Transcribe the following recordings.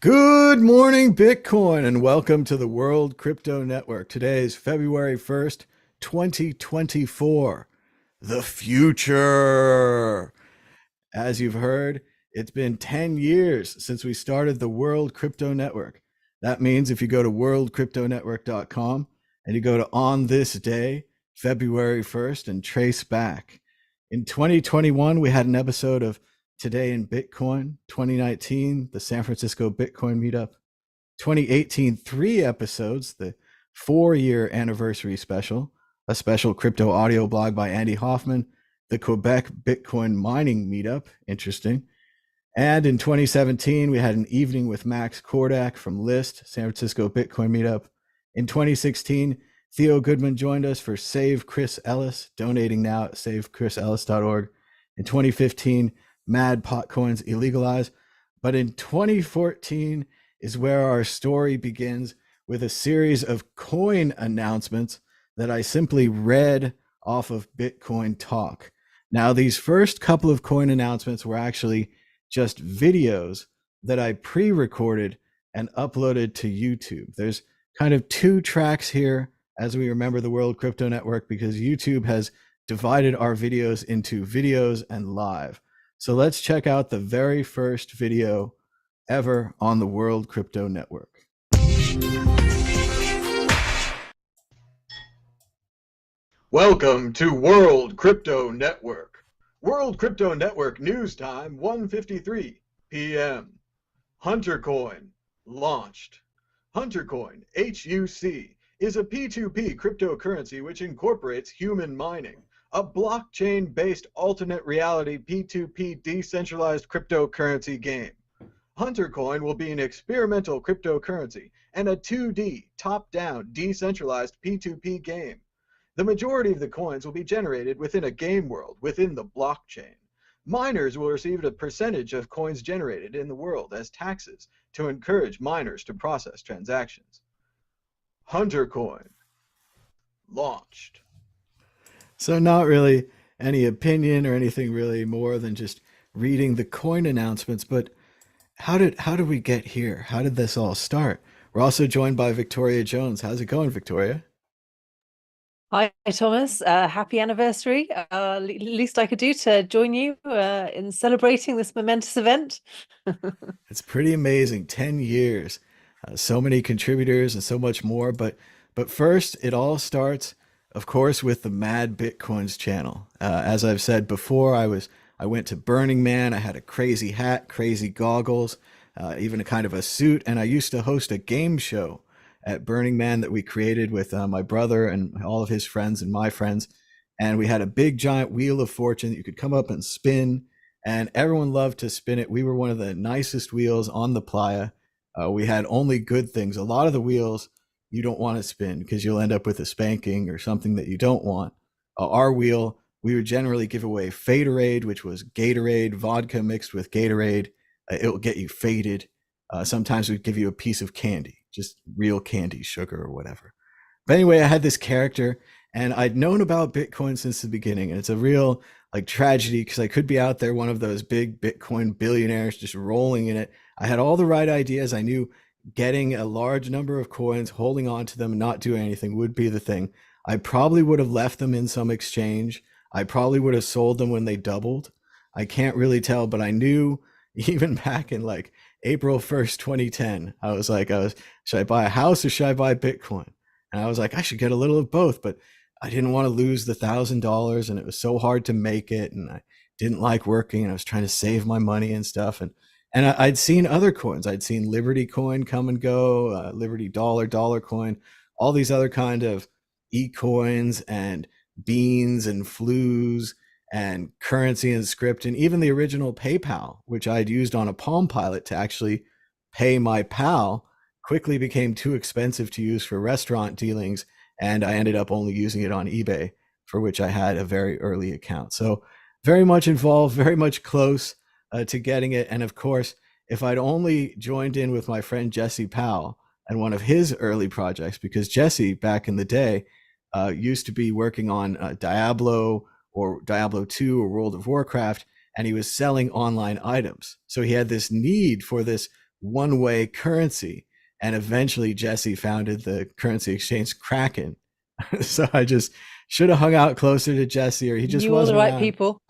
Good morning, Bitcoin, and welcome to the World Crypto Network. Today is February 1st, 2024. The future. As you've heard, it's been 10 years since we started the World Crypto Network. That means if you go to worldcryptonetwork.com and you go to on this day, February 1st, and trace back. In 2021, we had an episode of Today in Bitcoin. 2019, the San Francisco Bitcoin Meetup. 2018, 3 episodes, the 4-year anniversary special, a special crypto audio blog by Andy Hoffman, the Quebec Bitcoin Mining Meetup, interesting. And in 2017, we had an evening with Max Kordak from List, San Francisco Bitcoin Meetup. In 2016, Theo Goodman joined us for Save Chris Ellis, donating now at savechrisellis.org. In 2015, Mad Potcoins illegalized. But in 2014 is where our story begins with a series of coin announcements that I simply read off of Bitcoin Talk. Now, these first couple of coin announcements were actually just videos that I pre-recorded and uploaded to YouTube. There's kind of 2 tracks here as we remember the World Crypto Network, because YouTube has divided our videos into videos and live. So let's check out the very first video ever on the World Crypto Network. Welcome to World Crypto Network. World Crypto Network news time, 1:53 p.m. Hunter Coin launched. Hunter Coin, HUC, is a P2P cryptocurrency which incorporates human mining, a blockchain-based alternate reality P2P decentralized cryptocurrency game. Hunter Coin will be an experimental cryptocurrency and a 2D top-down decentralized P2P game. The majority of the coins will be generated within a game world within the blockchain. Miners will receive a percentage of coins generated in the world as taxes to encourage miners to process transactions. Hunter Coin launched. So not really any opinion or anything really more than just reading the coin announcements, but how did we get here? How did this all start? We're also joined by Victoria Jones. How's it going, Victoria? Hi, Thomas. Happy anniversary. Least I could do to join you in celebrating this momentous event. It's pretty amazing. 10 years, so many contributors and so much more. But first, it all starts, of course, with the Mad Bitcoins channel. As I've said before, I went to Burning Man. I had a crazy hat, crazy goggles, even a kind of a suit, and I used to host a game show at Burning Man that we created with my brother and all of his friends and my friends. And we had a big giant wheel of fortune that you could come up and spin, and everyone loved to spin it. We were one of the nicest wheels on the playa. We had only good things. A lot of the wheels you don't want to spin because you'll end up with a spanking or something that you don't want. Our wheel, we would generally give away Faderade, which was Gatorade, vodka mixed with Gatorade. It will get you faded. Sometimes we'd give you a piece of candy, just real candy, sugar or whatever. But anyway, I had this character and I'd known about Bitcoin since the beginning. And it's a real like tragedy because I could be out there, one of those big Bitcoin billionaires just rolling in it. I had all the right ideas. I knew getting a large number of coins, holding on to them and not doing anything would be the thing. I probably would have left them in some exchange. I probably would have sold them when they doubled. I can't really tell, but I knew even back in like April 1st, 2010, should I buy a house or should I buy Bitcoin? And I was like, I should get a little of both, but I didn't want to lose the $1,000 and it was so hard to make it. And I didn't like working and I was trying to save my money and stuff. And I'd seen other coins. I'd seen Liberty coin come and go, Liberty dollar coin, all these other kind of e-coins and beans and flues and currency and script, and even the original PayPal, which I'd used on a Palm Pilot to actually pay my pal, quickly became too expensive to use for restaurant dealings. And I ended up only using it on eBay, for which I had a very early account. So very much involved, very much close to getting it. And of course, if I'd only joined in with my friend Jesse Powell and one of his early projects, because Jesse back in the day used to be working on Diablo or Diablo 2 or World of Warcraft, and he was selling online items. So he had this need for this one-way currency. And eventually Jesse founded the currency exchange Kraken. So I just should have hung out closer to Jesse, or he just Knew all the wasn't right around. people.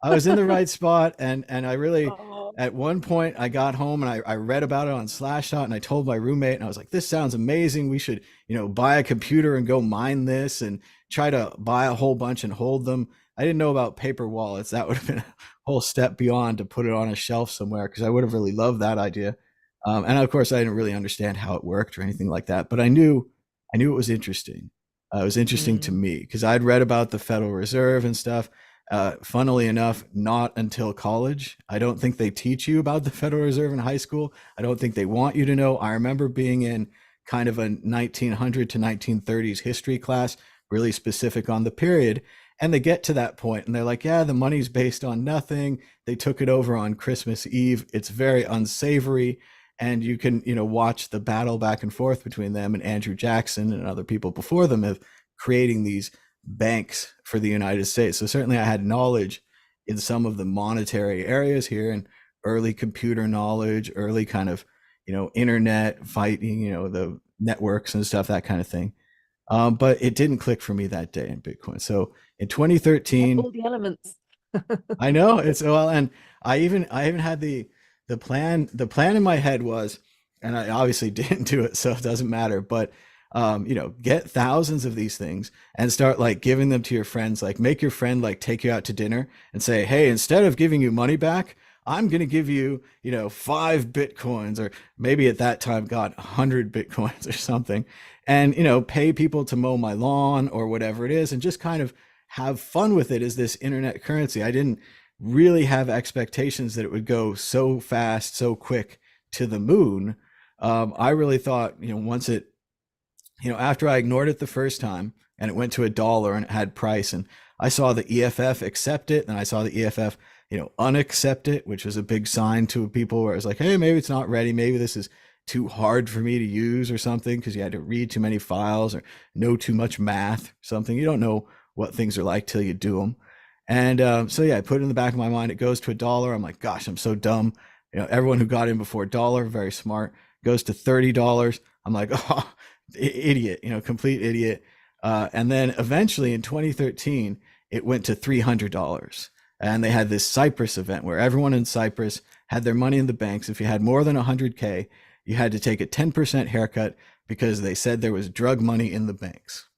I was in the right spot, and I really, Oh, at one point I got home and I read about it on Slashdot, and I told my roommate, and I was like, this sounds amazing. We should, buy a computer and go mine this and try to buy a whole bunch and hold them. I didn't know about paper wallets. That would have been a whole step beyond to put it on a shelf somewhere, because I would have really loved that idea. And of course I didn't really understand how it worked or anything like that, but I knew it was interesting. It was interesting to mm. me because I'd read about the Federal Reserve and stuff. Funnily enough, not until college. I don't think they teach you about the Federal Reserve in high school. I don't think they want you to know. I remember being in kind of a 1900 to 1930s history class, really specific on the period. And they get to that point and they're like, yeah, the money's based on nothing. They took it over on Christmas Eve. It's very unsavory. And you can, watch the battle back and forth between them and Andrew Jackson and other people before them of creating these banks for the United States. So certainly I had knowledge in some of the monetary areas here, and early computer knowledge, early kind of, internet fighting, the networks and stuff, that kind of thing. But it didn't click for me that day in Bitcoin. So in 2013, All the elements. I know it's, well, and I even had the plan in my head was, and I obviously didn't do it, so it doesn't matter, but get thousands of these things and start like giving them to your friends, like make your friend like take you out to dinner and say, hey, instead of giving you money back, I'm going to give you, 5 Bitcoins, or maybe at that time got 100 Bitcoins or something, and, pay people to mow my lawn or whatever it is, and just kind of have fun with it as this internet currency. I didn't really have expectations that it would go so fast, so quick to the moon. I really thought, once it, after I ignored it the first time and it went to $1 and it had price, and I saw the EFF accept it, and I saw the EFF, unaccept it, which was a big sign to people where it was like, hey, maybe it's not ready. Maybe this is too hard for me to use or something, because you had to read too many files or know too much math, something. You don't know what things are like till you do them. And so yeah, I put it in the back of my mind. It goes to $1. I'm like, gosh, I'm so dumb. Everyone who got in before $1, very smart. Goes to $30. I'm like, oh, idiot, complete idiot. And then eventually in 2013, it went to $300. And they had this Cyprus event where everyone in Cyprus had their money in the banks. If you had more than 100K, you had to take a 10% haircut because they said there was drug money in the banks.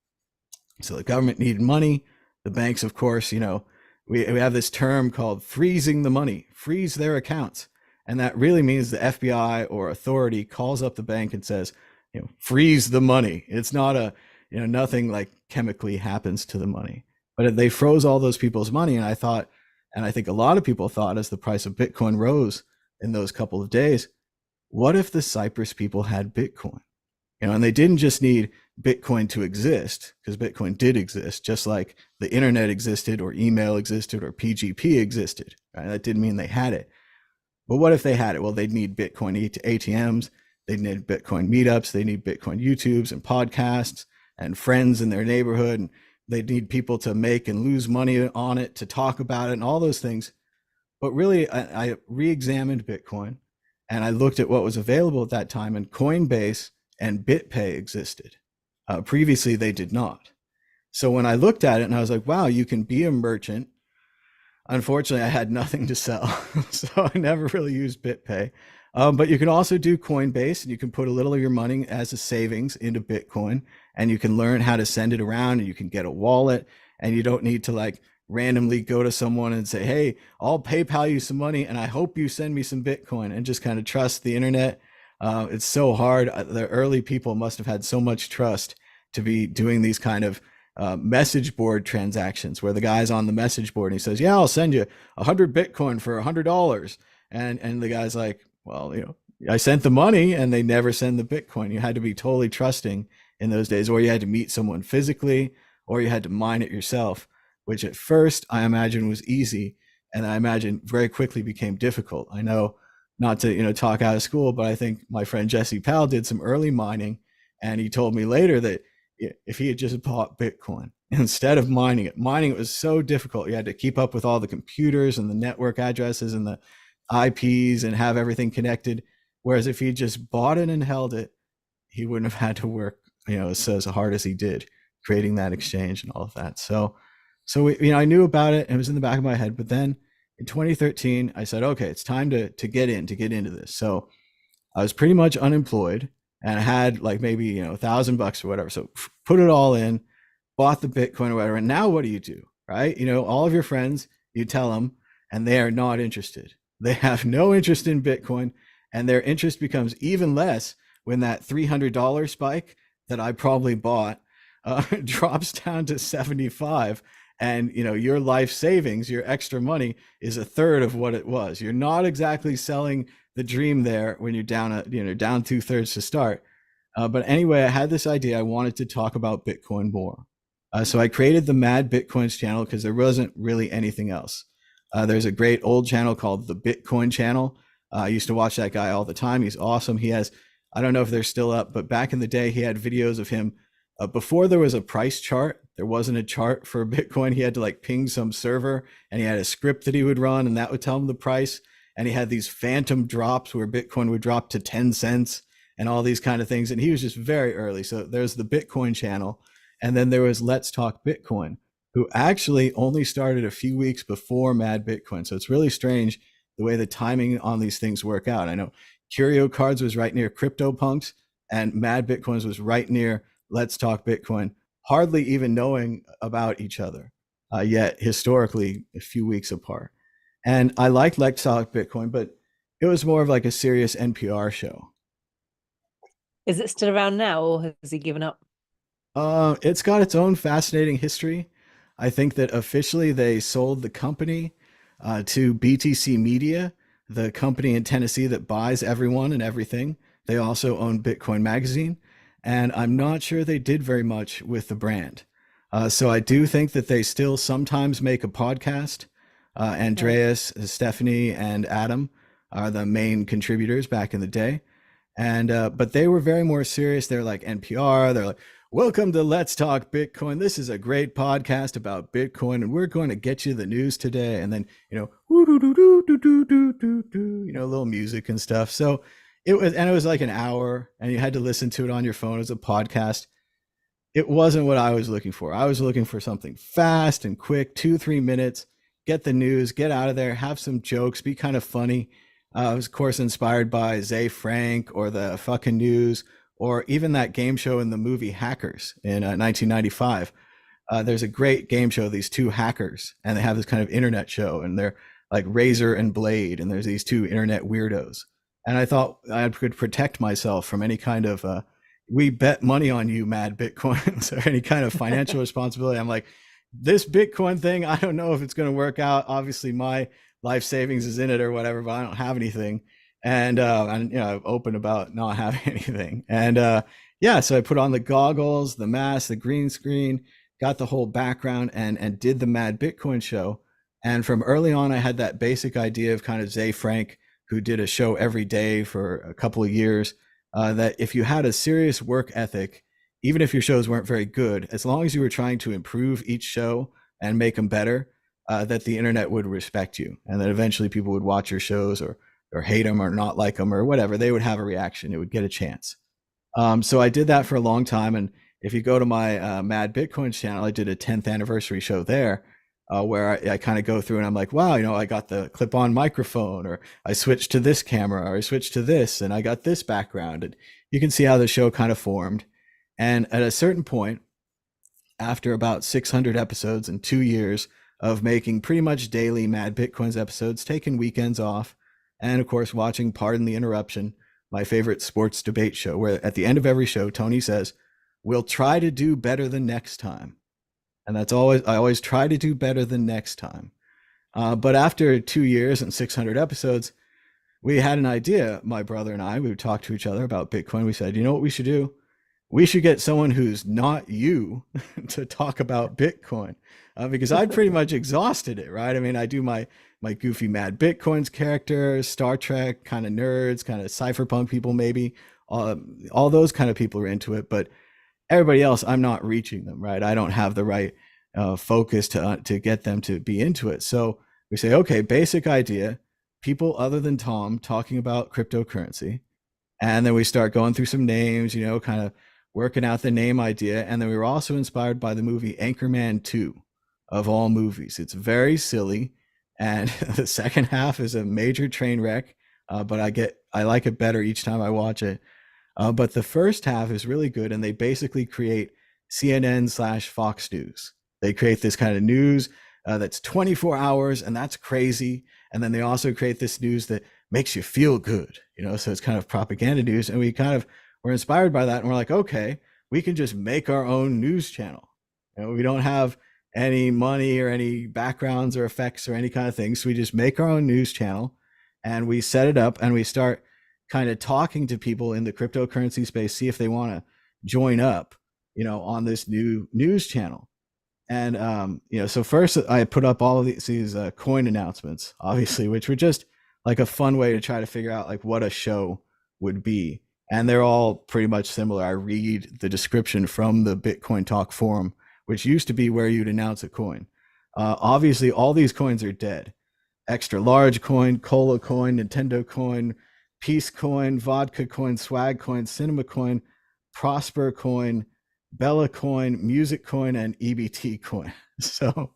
So the government needed money. The banks, of course, we have this term called freezing the money, freeze their accounts. And that really means the FBI or authority calls up the bank and says, freeze the money. It's not nothing like chemically happens to the money, but they froze all those people's money. And I thought, and I think a lot of people thought, as the price of Bitcoin rose in those couple of days, what if the Cyprus people had Bitcoin? And they didn't just need Bitcoin to exist, because Bitcoin did exist, just like the internet existed, or email existed, or PGP existed. Right? That didn't mean they had it. But what if they had it? Well, they'd need Bitcoin ATMs, they'd need Bitcoin meetups, they need Bitcoin YouTubes and podcasts and friends in their neighborhood, and they'd need people to make and lose money on it, to talk about it, and all those things. But really, I re-examined Bitcoin, and I looked at what was available at that time, and Coinbase and BitPay existed. Previously, they did not. So when I looked at it, and I was like, wow, you can be a merchant. Unfortunately, I had nothing to sell, so I never really used BitPay. But you can also do Coinbase, and you can put a little of your money as a savings into Bitcoin, and you can learn how to send it around, and you can get a wallet, and you don't need to like randomly go to someone and say, hey, I'll PayPal you some money, and I hope you send me some Bitcoin, and just kind of trust the internet. It's so hard. The early people must have had so much trust to be doing these kind of message board transactions, where the guy's on the message board and he says, yeah, I'll send you 100 Bitcoin for $100. And the guy's like, well, I sent the money, and they never send the Bitcoin. You had to be totally trusting in those days, or you had to meet someone physically, or you had to mine it yourself, which at first I imagine was easy. And I imagine very quickly became difficult. I know, not to, talk out of school, but I think my friend Jesse Powell did some early mining, and he told me later that if he had just bought Bitcoin instead of mining it was so difficult. You had to keep up with all the computers and the network addresses and the IPs and have everything connected. Whereas if he just bought it and held it, he wouldn't have had to work, as hard as he did creating that exchange and all of that. So I knew about it and it was in the back of my head. But then in 2013, I said, okay, it's time to get into this. So I was pretty much unemployed and I had like maybe, $1,000 or whatever. So put it all in, bought the Bitcoin or whatever. And now what do? Right? All of your friends, you tell them, and they are not interested. They have no interest in Bitcoin, and their interest becomes even less when that $300 spike that I probably bought drops down to 75, and your life savings, your extra money, is a third of what it was. You're not exactly selling the dream there when you're down down 2/3 to start. But anyway, I had this idea. I wanted to talk about Bitcoin more. So I created the Mad Bitcoins channel because there wasn't really anything else. There's a great old channel called the Bitcoin channel. I used to watch that guy all the time. He's awesome. He has, I don't know if they're still up, but back in the day, he had videos of him before there was a price chart. There wasn't a chart for Bitcoin. He had to like ping some server, and he had a script that he would run, and that would tell him the price. And he had these phantom drops where Bitcoin would drop to 10 cents and all these kind of things. And he was just very early. So there's the Bitcoin channel. And then there was Let's Talk Bitcoin, who actually only started a few weeks before Mad Bitcoin. So it's really strange the way the timing on these things work out. I know Curio Cards was right near CryptoPunks, and Mad Bitcoins was right near Let's Talk Bitcoin, hardly even knowing about each other, yet historically a few weeks apart. And I liked Let's Talk Bitcoin, but it was more of like a serious NPR show. Is it still around now, or has he given up? It's got its own fascinating history. I think that officially they sold the company to BTC Media, the company in Tennessee that buys everyone and everything. They also own Bitcoin Magazine, and I'm not sure they did very much with the brand. So I do think that they still sometimes make a podcast. Andreas, Stephanie, and Adam are the main contributors back in the day. And but they were very more serious. They're like NPR. They're like, welcome to Let's Talk Bitcoin. This is a great podcast about Bitcoin, and we're going to get you the news today. And then, little music and stuff. So it was like an hour, and you had to listen to it on your phone as a podcast. It wasn't what I was looking for. I was looking for something fast and quick, 2-3 minutes, get the news, get out of there, have some jokes, be kind of funny. I was, of course, inspired by Zay Frank or the fucking news, or even that game show in the movie Hackers in 1995. There's a great game show, these two hackers, and they have this kind of internet show, and they're like Razor and Blade, and there's these two internet weirdos. And I thought I could protect myself from any kind of, we bet money on you, Mad Bitcoins, or any kind of financial responsibility. I'm like, this Bitcoin thing, I don't know if it's going to work out. Obviously, my life savings is in it or whatever, but I don't have anything. And I'm open about not having anything. And so I put on the goggles, the mask, the green screen, got the whole background, and did the Mad Bitcoin show. And from early on, I had that basic idea of kind of Zay Frank, who did a show every day for a couple of years, that if you had a serious work ethic, even if your shows weren't very good, as long as you were trying to improve each show and make them better, that the internet would respect you, and that eventually people would watch your shows or hate them or not like them or whatever. They would have a reaction. It would get a chance. So I did that for a long time. And if you go to my Mad Bitcoins channel, I did a 10th anniversary show there, where I kind of go through and I'm like, wow, I got the clip-on microphone, or I switched to this camera, or I switched to this, and I got this background. And you can see how the show kind of formed. And at a certain point, after about 600 episodes and 2 years of making pretty much daily Mad Bitcoins episodes, taking weekends off, and of course watching Pardon the Interruption, my favorite sports debate show, where at the end of every show, Tony says, we'll try to do better the next time. And I always try to do better the next time. But after 2 years and 600 episodes, we had an idea, my brother and I, we would talk to each other about Bitcoin. We said, you know what we should do? We should get someone who's not you to talk about Bitcoin, because I'd pretty much exhausted it, right? I mean, I do my goofy Mad Bitcoins characters, Star Trek kind of nerds, kind of cypherpunk people, maybe all those kind of people are into it, but everybody else, I'm not reaching them, right? I don't have the right focus to get them to be into it. So we say, okay, basic idea, people other than Tom talking about cryptocurrency. And then we start going through some names, kind of working out the name idea. And then we were also inspired by the movie Anchorman 2, of all movies. It's very silly. And the second half is a major train wreck, but I like it better each time I watch it. But the first half is really good, and they basically create CNN/Fox News. They create this kind of news that's 24 hours, and that's crazy. And then they also create this news that makes you feel good, so it's kind of propaganda news. And we kind of were inspired by that, and we're like, okay, we can just make our own news channel. We don't have any money or any backgrounds or effects or any kind of thing. So we just make our own news channel, and we set it up, and we start kind of talking to people in the cryptocurrency space, see if they want to join up, on this new news channel. And, so first I put up all of these coin announcements, obviously, which were just like a fun way to try to figure out like what a show would be. And they're all pretty much similar. I read the description from the Bitcoin Talk forum, which used to be where you'd announce a coin. Obviously, all these coins are dead. Extra large coin, cola coin, Nintendo coin, peace coin, vodka coin, swag coin, cinema coin, prosper coin, Bella coin, music coin, and EBT coin. So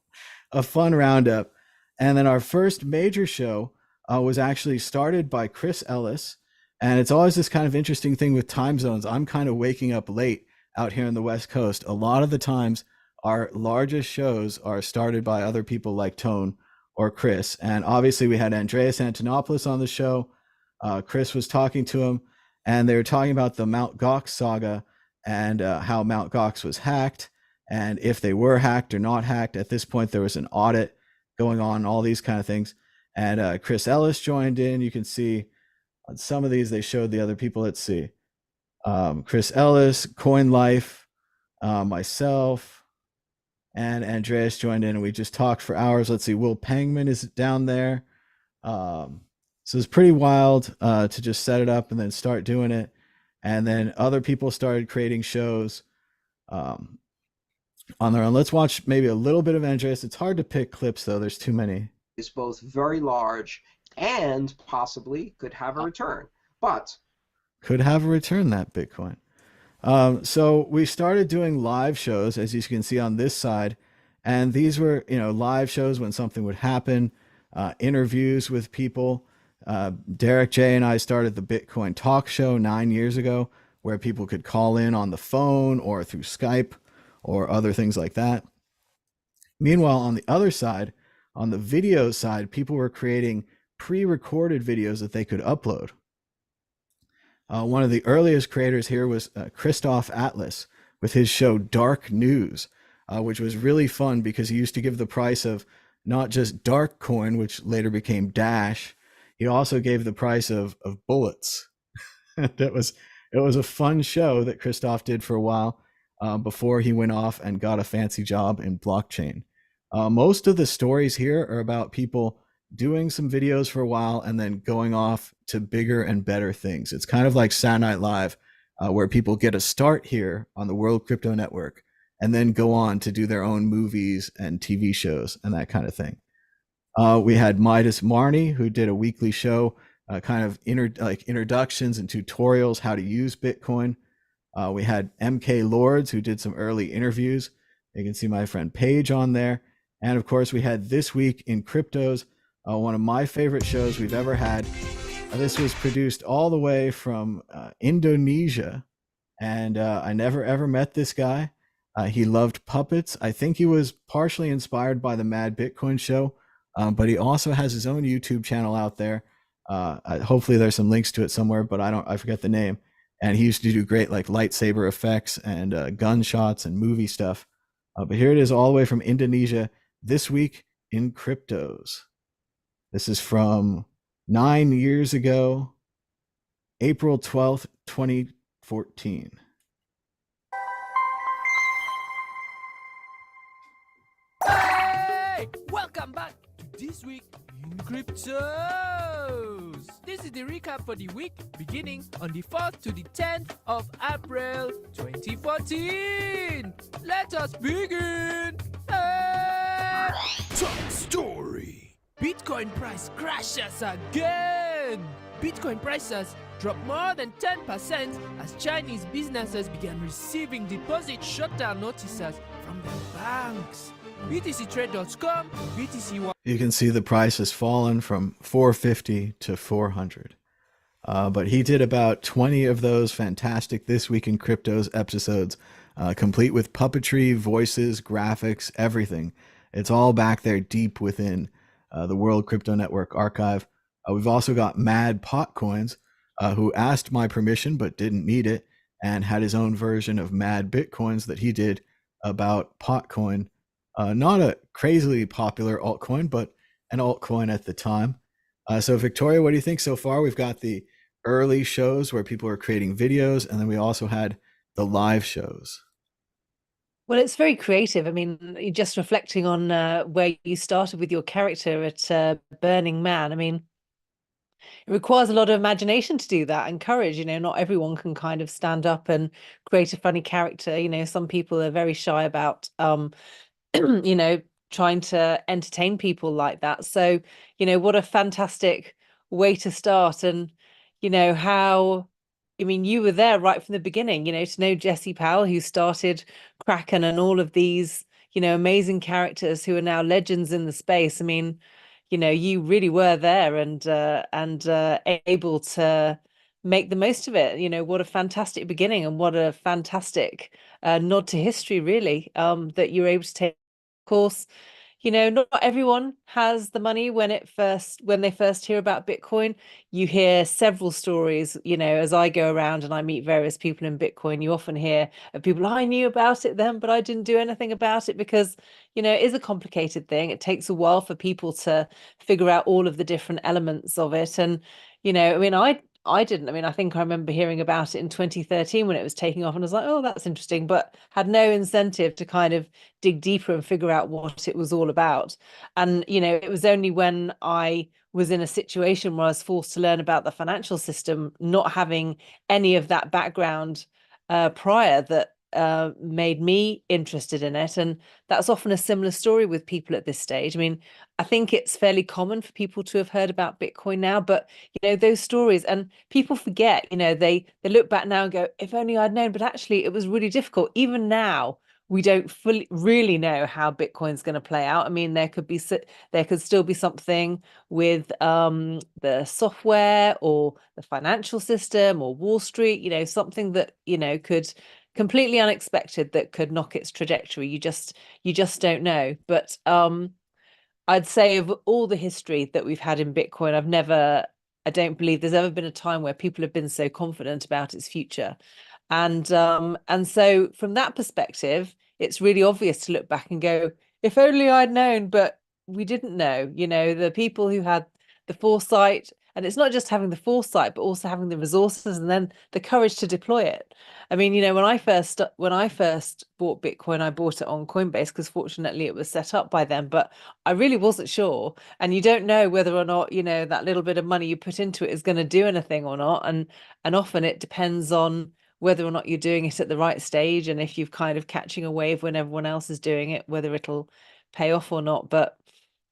a fun roundup. And then our first major show was actually started by Chris Ellis. And it's always this kind of interesting thing with time zones. I'm kind of waking up late out here on the West Coast. A lot of the times our largest shows are started by other people like Tone or Chris. And obviously we had Andreas Antonopoulos on the show. Chris was talking to him, and they were talking about the Mt. Gox saga and how Mt. Gox was hacked, and if they were hacked or not hacked. At this point, there was an audit going on, all these kind of things. And Chris Ellis joined in. You can see on some of these, they showed the other people. Let's see. Chris Ellis, Coin Life, myself, and Andreas joined in, and we just talked for hours. Let's see. Will Pangman is down there. So it's pretty wild to just set it up and then start doing it. And then other people started creating shows on their own. Let's watch maybe a little bit of Andreas. It's hard to pick clips, though. There's too many. Is both very large and possibly could have a return. But could have a return, that Bitcoin. So we started doing live shows, as you can see on this side. And these were, live shows when something would happen, interviews with people. Derek J and I started the Bitcoin Talk Show 9 years ago, where people could call in on the phone or through Skype or other things like that. Meanwhile, on the other side, on the video side, people were creating pre-recorded videos that they could upload. One of the earliest creators here was Christoph Atlas with his show Dark News, which was really fun because he used to give the price of not just Dark Coin, which later became Dash. He also gave the price of bullets. It was a fun show that Christoph did for a while before he went off and got a fancy job in blockchain. Most of the stories here are about people doing some videos for a while and then going off to bigger and better things. It's kind of like Saturday Night Live, where people get a start here on the World Crypto Network and then go on to do their own movies and TV shows and that kind of thing. We had Midas Marnie, who did a weekly show, kind of introductions and tutorials how to use Bitcoin. We had MK Lords, who did some early interviews. You can see my friend Paige on there. And of course, we had This Week in Cryptos, one of my favorite shows we've ever had. This was produced all the way from Indonesia. And I never ever met this guy. He loved puppets. I think he was partially inspired by the Mad Bitcoin show. But he also has his own YouTube channel out there. Hopefully there's some links to it somewhere, but I forget the name. And he used to do great like lightsaber effects and gunshots and movie stuff. But here it is all the way from Indonesia, This Week in Cryptos. This is from 9 years ago, April 12th, 2014. Hey! Welcome back to This Week in Cryptos. This is the recap for the week beginning on the 4th to the 10th of April 2014. Let us begin. Hey! Top story. Bitcoin price crashes again. Bitcoin price has dropped more than 10% as Chinese businesses began receiving deposit shutdown notices from their banks. BTCtrade.com, BTC1. You can see the price has fallen from 450 to 400. But he did about 20 of those fantastic This Week in Cryptos episodes, complete with puppetry, voices, graphics, everything. It's all back there deep within the World Crypto Network archive. We've also got Mad Potcoins, who asked my permission but didn't need it, and had his own version of Mad Bitcoins that he did about Potcoin. Not a crazily popular altcoin, but an altcoin at the time. So Victoria, what do you think so far? We've got the early shows where people are creating videos, and then we also had the live shows. Well, it's very creative. I mean, just reflecting on where you started with your character at Burning Man. I mean, it requires a lot of imagination to do that and courage. You know, not everyone can kind of stand up and create a funny character. You know, some people are very shy about, you know, trying to entertain people like that. So, you know, what a fantastic way to start. And, you know, how, I mean, you were there right from the beginning, you know, to know Jesse Powell, who started Kraken and all of these, you know, amazing characters who are now legends in the space. I mean, you know, you really were there and able to make the most of it. You know, what a fantastic beginning and what a fantastic nod to history, really, that you're able to take. Of course, you know, not everyone has the money when they first hear about Bitcoin. You hear several stories, you know, as I go around and I meet various people in Bitcoin, you often hear of people, I knew about it then, but I didn't do anything about it because, you know, it is a complicated thing. It takes a while for people to figure out all of the different elements of it. And, you know, I mean, I didn't. I mean, I think I remember hearing about it in 2013 when it was taking off, and I was like, oh, that's interesting, but had no incentive to kind of dig deeper and figure out what it was all about. And, you know, it was only when I was in a situation where I was forced to learn about the financial system, not having any of that background prior, that made me interested in it. And that's often a similar story with people at this stage. I mean, I think it's fairly common for people to have heard about Bitcoin now, but you know, those stories, and people forget, you know, they look back now and go, if only I'd known, but actually it was really difficult. Even now, we don't fully really know how Bitcoin's going to play out. I mean, there could still be something with the software or the financial system or Wall Street, you know, something that, you know, could completely unexpected that could knock its trajectory. You just don't know. But I'd say of all the history that we've had in Bitcoin, I don't believe there's ever been a time where people have been so confident about its future. And so from that perspective, it's really obvious to look back and go, if only I'd known, but we didn't know. You know, the people who had the foresight, and it's not just having the foresight, but also having the resources and then the courage to deploy it. I mean, you know, when I first bought Bitcoin, I bought it on Coinbase because fortunately it was set up by them, but I really wasn't sure. And you don't know whether or not, you know, that little bit of money you put into it is going to do anything or not. And often it depends on whether or not you're doing it at the right stage, and if you're kind of catching a wave when everyone else is doing it, whether it'll pay off or not. But,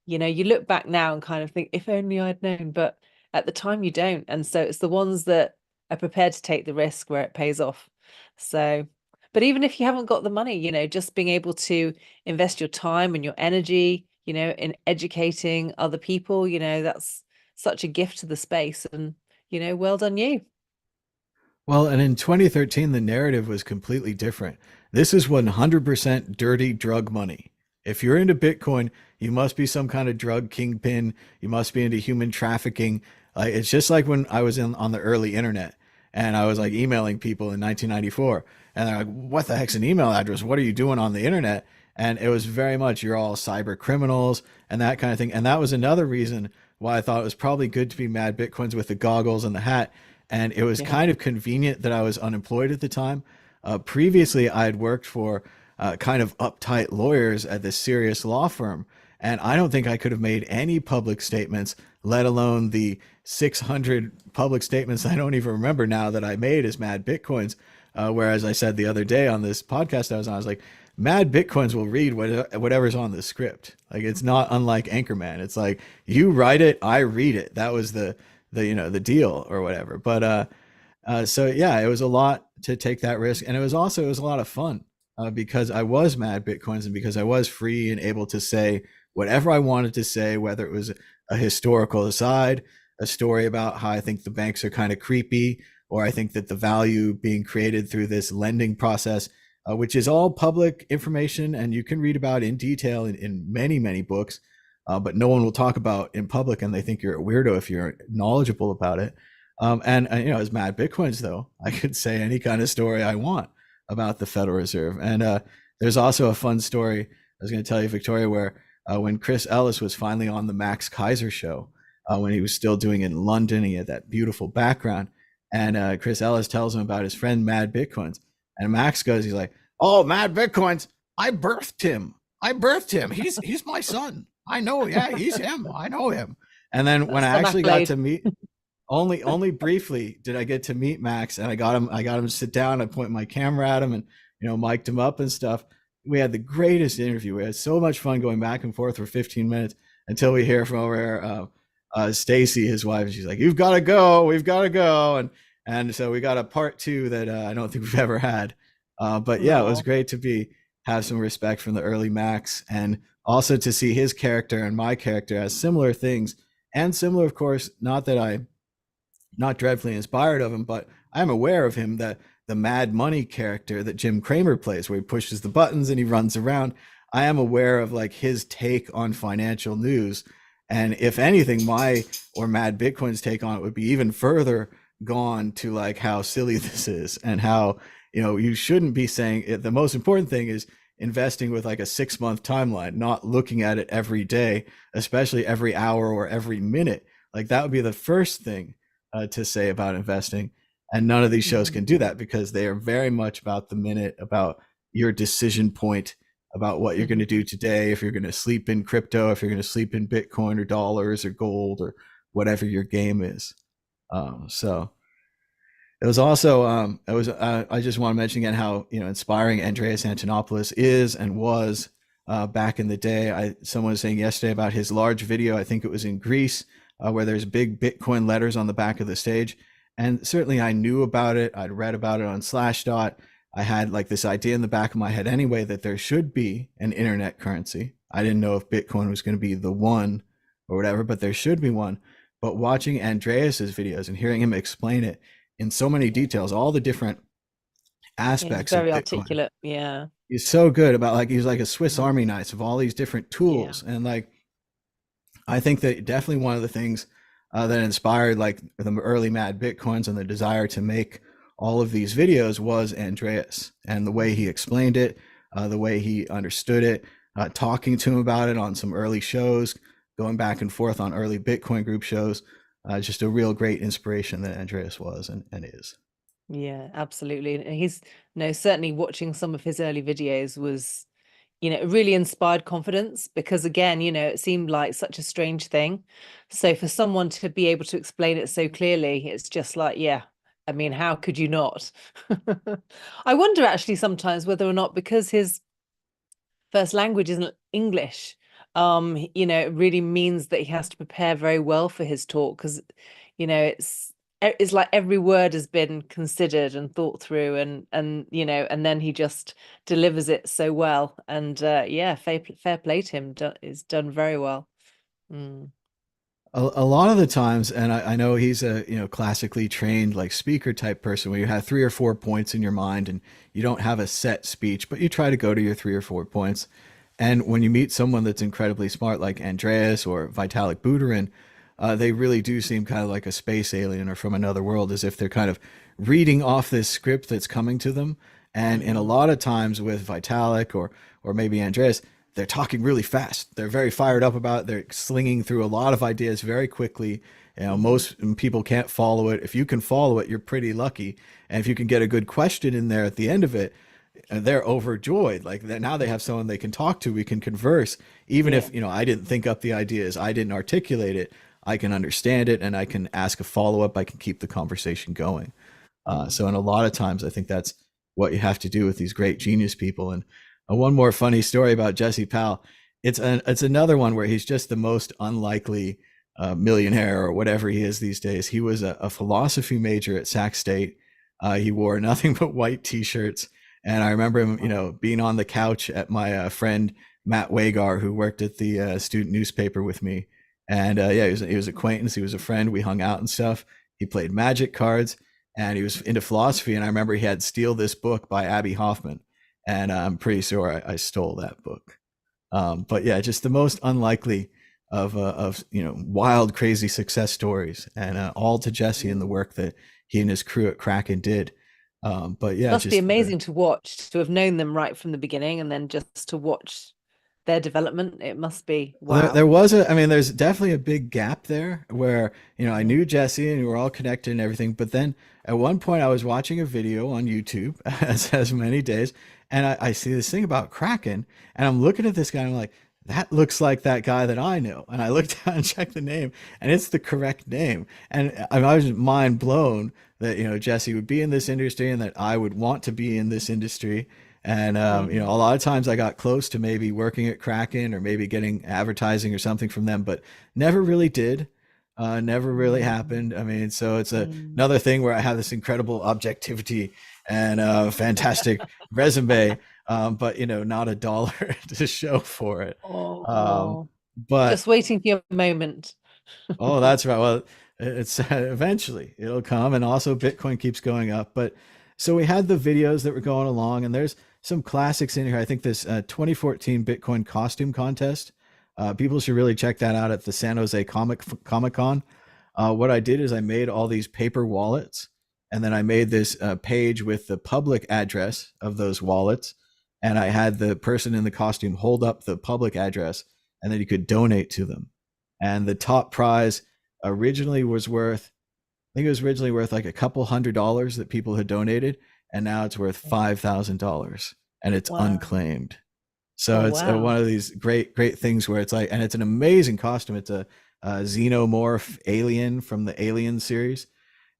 you know, you look back now and kind of think, if only I'd known, but at the time you don't. And so it's the ones that are prepared to take the risk where it pays off. So, but even if you haven't got the money, you know, just being able to invest your time and your energy, you know, in educating other people, you know, that's such a gift to the space. And, you know, well done you. Well, and in 2013, the narrative was completely different. This is 100% dirty drug money. If you're into Bitcoin, you must be some kind of drug kingpin. You must be into human trafficking. It's just like when I was on the early internet and I was like emailing people in 1994, and they're like, what the heck's an email address? What are you doing on the internet? And it was very much, you're all cyber criminals and that kind of thing. And that was another reason why I thought it was probably good to be Mad Bitcoins with the goggles and the hat. And it was kind of convenient that I was unemployed at the time. Previously, I had worked for kind of uptight lawyers at this serious law firm. And I don't think I could have made any public statements, let alone the 600 public statements I don't even remember now that I made as Mad Bitcoins. Whereas I said the other day on this podcast I was like, Mad Bitcoins will read whatever's on the script. Like, it's not unlike Anchorman. It's like, you write it, I read it. That was the the deal or whatever. But so yeah, it was a lot to take that risk, and it was a lot of fun because I was mad Bitcoins, and because I was free and able to say whatever I wanted to say, whether it was a historical aside, a story about how I think the banks are kind of creepy, or I think that the value being created through this lending process, which is all public information and you can read about in detail in many books, but no one will talk about in public, and they think you're a weirdo if you're knowledgeable about it. And as Mad Bitcoins, though, I could say any kind of story I want about the Federal Reserve. And there's also a fun story I was going to tell you, Victoria, where when Chris Ellis was finally on the Max Kaiser show, when he was still doing it in London, he had that beautiful background. And Chris Ellis tells him about his friend Mad Bitcoins. And Max goes, he's like, "Oh, Mad Bitcoins, I birthed him. He's my son. I know. Yeah, he's him. I know him." And then when I actually got to meet, only briefly did I get to meet Max, and I got him to sit down. I point my camera at him and mic'd him up and stuff. We had the greatest interview. We had so much fun going back and forth for 15 minutes until we hear from over there, Stacy, his wife, and she's like, we've got to go. And so we got a part 2 that I don't think we've ever had. But yeah, it was great to have some respect from the early Max, and also to see his character and my character as similar things, and similar, of course, not that I'm not dreadfully inspired of him, but I'm aware of him, that the Mad Money character that Jim Cramer plays, where he pushes the buttons and he runs around. I am aware of like his take on financial news. And if anything, my or Mad Bitcoin's take on it would be even further gone to like how silly this is, and how, you shouldn't be saying it. The most important thing is investing with like a 6-month timeline, not looking at it every day, especially every hour or every minute. Like that would be the first thing to say about investing. And none of these shows can do that, because they are very much about the minute, about your decision point, about what you're going to do today, if you're going to sleep in crypto, if you're going to sleep in Bitcoin or dollars or gold or whatever your game is. So it was also, I just want to mention again how, inspiring Andreas Antonopoulos is and was back in the day. Someone was saying yesterday about his large video, I think it was in Greece, where there's big Bitcoin letters on the back of the stage. And certainly I knew about it. I'd read about it on Slashdot. I had like this idea in the back of my head anyway, that there should be an internet currency. I didn't know if Bitcoin was going to be the one or whatever, but there should be one. But watching Andreas's videos and hearing him explain it in so many details, all the different aspects very of Bitcoin. articulate. Yeah. He's so good about he's like a Swiss Army knife of all these different tools. Yeah. And I think that definitely one of the things that inspired like the early Mad Bitcoins and the desire to make all of these videos was Andreas, and the way he explained it, the way he understood it, talking to him about it on some early shows, going back and forth on early Bitcoin group shows. Just a real great inspiration that Andreas was and is. Yeah, absolutely. And he's certainly watching some of his early videos was, really inspired confidence, because again, it seemed like such a strange thing. So for someone to be able to explain it so clearly, it's just like, yeah, I mean, how could you not? I wonder actually sometimes whether or not, because his first language isn't English, it really means that he has to prepare very well for his talk, because, it's like every word has been considered and thought through, and and then he just delivers it so well. And fair play to him. It's done very well. A lot of the times, and I know he's a classically trained like speaker type person, where you have 3 or 4 points in your mind and you don't have a set speech, but you try to go to your 3 or 4 points. And when you meet someone that's incredibly smart like Andreas or Vitalik Buterin, they really do seem kind of like a space alien or from another world, as if they're kind of reading off this script that's coming to them. And in a lot of times with Vitalik or maybe Andreas, they're talking really fast. They're very fired up about it. They're slinging through a lot of ideas very quickly. Most people can't follow it. If you can follow it, you're pretty lucky. And if you can get a good question in there at the end of it, they're overjoyed. Like now they have someone they can talk to. We can converse. Even if, I didn't think up the ideas, I didn't articulate it, I can understand it and I can ask a follow-up. I can keep the conversation going. So in a lot of times, I think that's what you have to do with these great genius people. And one more funny story about Jesse Powell. It's another one where he's just the most unlikely millionaire or whatever he is these days. He was a philosophy major at Sac State. He wore nothing but white t-shirts. And I remember him, being on the couch at my friend Matt Wagar, who worked at the student newspaper with me. And yeah, he was acquaintance. He was a friend. We hung out and stuff. He played Magic cards, and he was into philosophy. And I remember he had Steal This Book by Abby Hoffman, and I'm pretty sure I stole that book. But yeah, just the most unlikely of wild, crazy success stories, and all to Jesse and the work that he and his crew at Kraken did. But yeah, It must be amazing to watch, to have known them right from the beginning, and then just to watch their development. It must be wow. There there's definitely a big gap there where, I knew Jesse and we were all connected and everything. But then at one point I was watching a video on YouTube, as many days, and I see this thing about Kraken, and I'm looking at this guy and I'm like, that looks like that guy that I know. And I looked down and checked the name, and it's the correct name. And I was mind blown that, Jesse would be in this industry and that I would want to be in this industry. And, a lot of times I got close to maybe working at Kraken or maybe getting advertising or something from them, but never really did. Never really happened. I mean, so it's another thing where I have this incredible objectivity and fantastic resume, but not a dollar to show for it. But just waiting for your moment. Oh, that's right. Well, it's eventually it'll come, and also Bitcoin keeps going up. But so we had the videos that were going along, and there's some classics in here. I think this 2014 Bitcoin costume contest. People should really check that out at the San Jose Comic-Con. What I did is I made all these paper wallets, and then I made this page with the public address of those wallets, and I had the person in the costume hold up the public address, and then you could donate to them. And the top prize originally was worth, I think it was originally worth like a couple $100 that people had donated, and now it's worth $5,000, and it's unclaimed. So it's one of these great things where it's like, and it's an amazing costume. It's a xenomorph alien from the Alien series,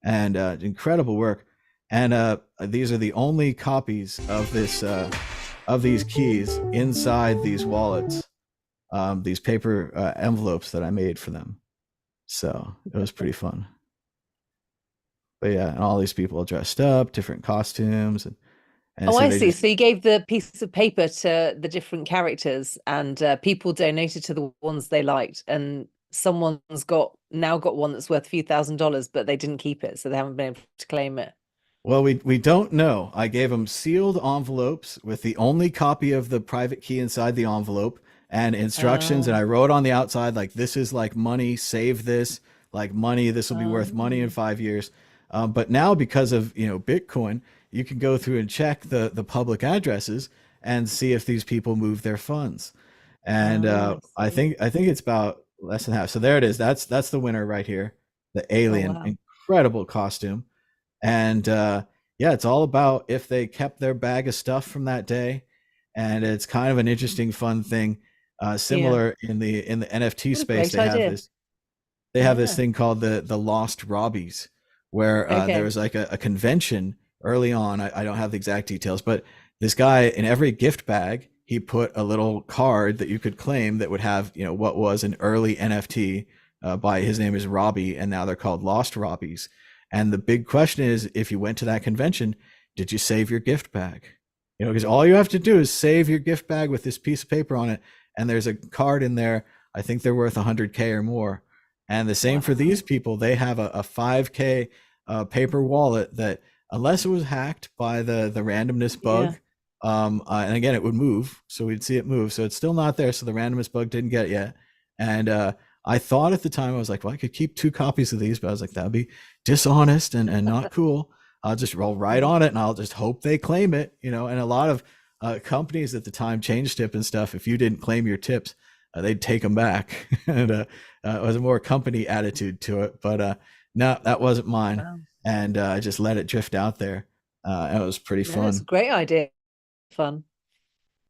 and incredible work. And these are the only copies of this of these keys inside these wallets, these paper envelopes that I made for them. So it was pretty fun. But yeah, and all these people dressed up, different costumes, and oh, so I they see. just- So you gave the piece of paper to the different characters, and people donated to the ones they liked, and someone's now got one that's worth a few $1,000s, but they didn't keep it, so they haven't been able to claim it. Well, we don't know. I gave them sealed envelopes with the only copy of the private key inside the envelope and instructions, and I wrote on the outside, like, this is like money, save this, like money, this will be worth money in 5 years. But now, because of Bitcoin, you can go through and check the public addresses and see if these people move their funds. And I think it's about less than half. So there it is. That's the winner right here, the alien. wow. Incredible costume. And yeah, it's all about if they kept their bag of stuff from that day. And it's kind of an interesting, fun thing. Similar in the NFT space, they have this thing called the Lost Robbies, where there was like a convention early on. I don't have the exact details, but this guy, in every gift bag, he put a little card that you could claim that would have, what was an early NFT by, his name is Robbie, and now they're called Lost Robbies. And the big question is, if you went to that convention, did you save your gift bag? Because all you have to do is save your gift bag with this piece of paper on it, and there's a card in there. I think they're worth 100K or more. And the same for these people. They have a 5K paper wallet that, unless it was hacked by the randomness bug, and again, it would move, so we'd see it move. So it's still not there. So the randomness bug didn't get it yet. And I thought at the time, I was like, well, I could keep 2 copies of these, but I was like, that'd be dishonest and not cool. I'll just roll right on it, and I'll just hope they claim it. And a lot of companies at the time, Change Tip and stuff, if you didn't claim your tips, they'd take them back. And it was a more company attitude to it. But no, that wasn't mine. Wow. And I just let it drift out there. And it was pretty fun. It's a great idea. Fun.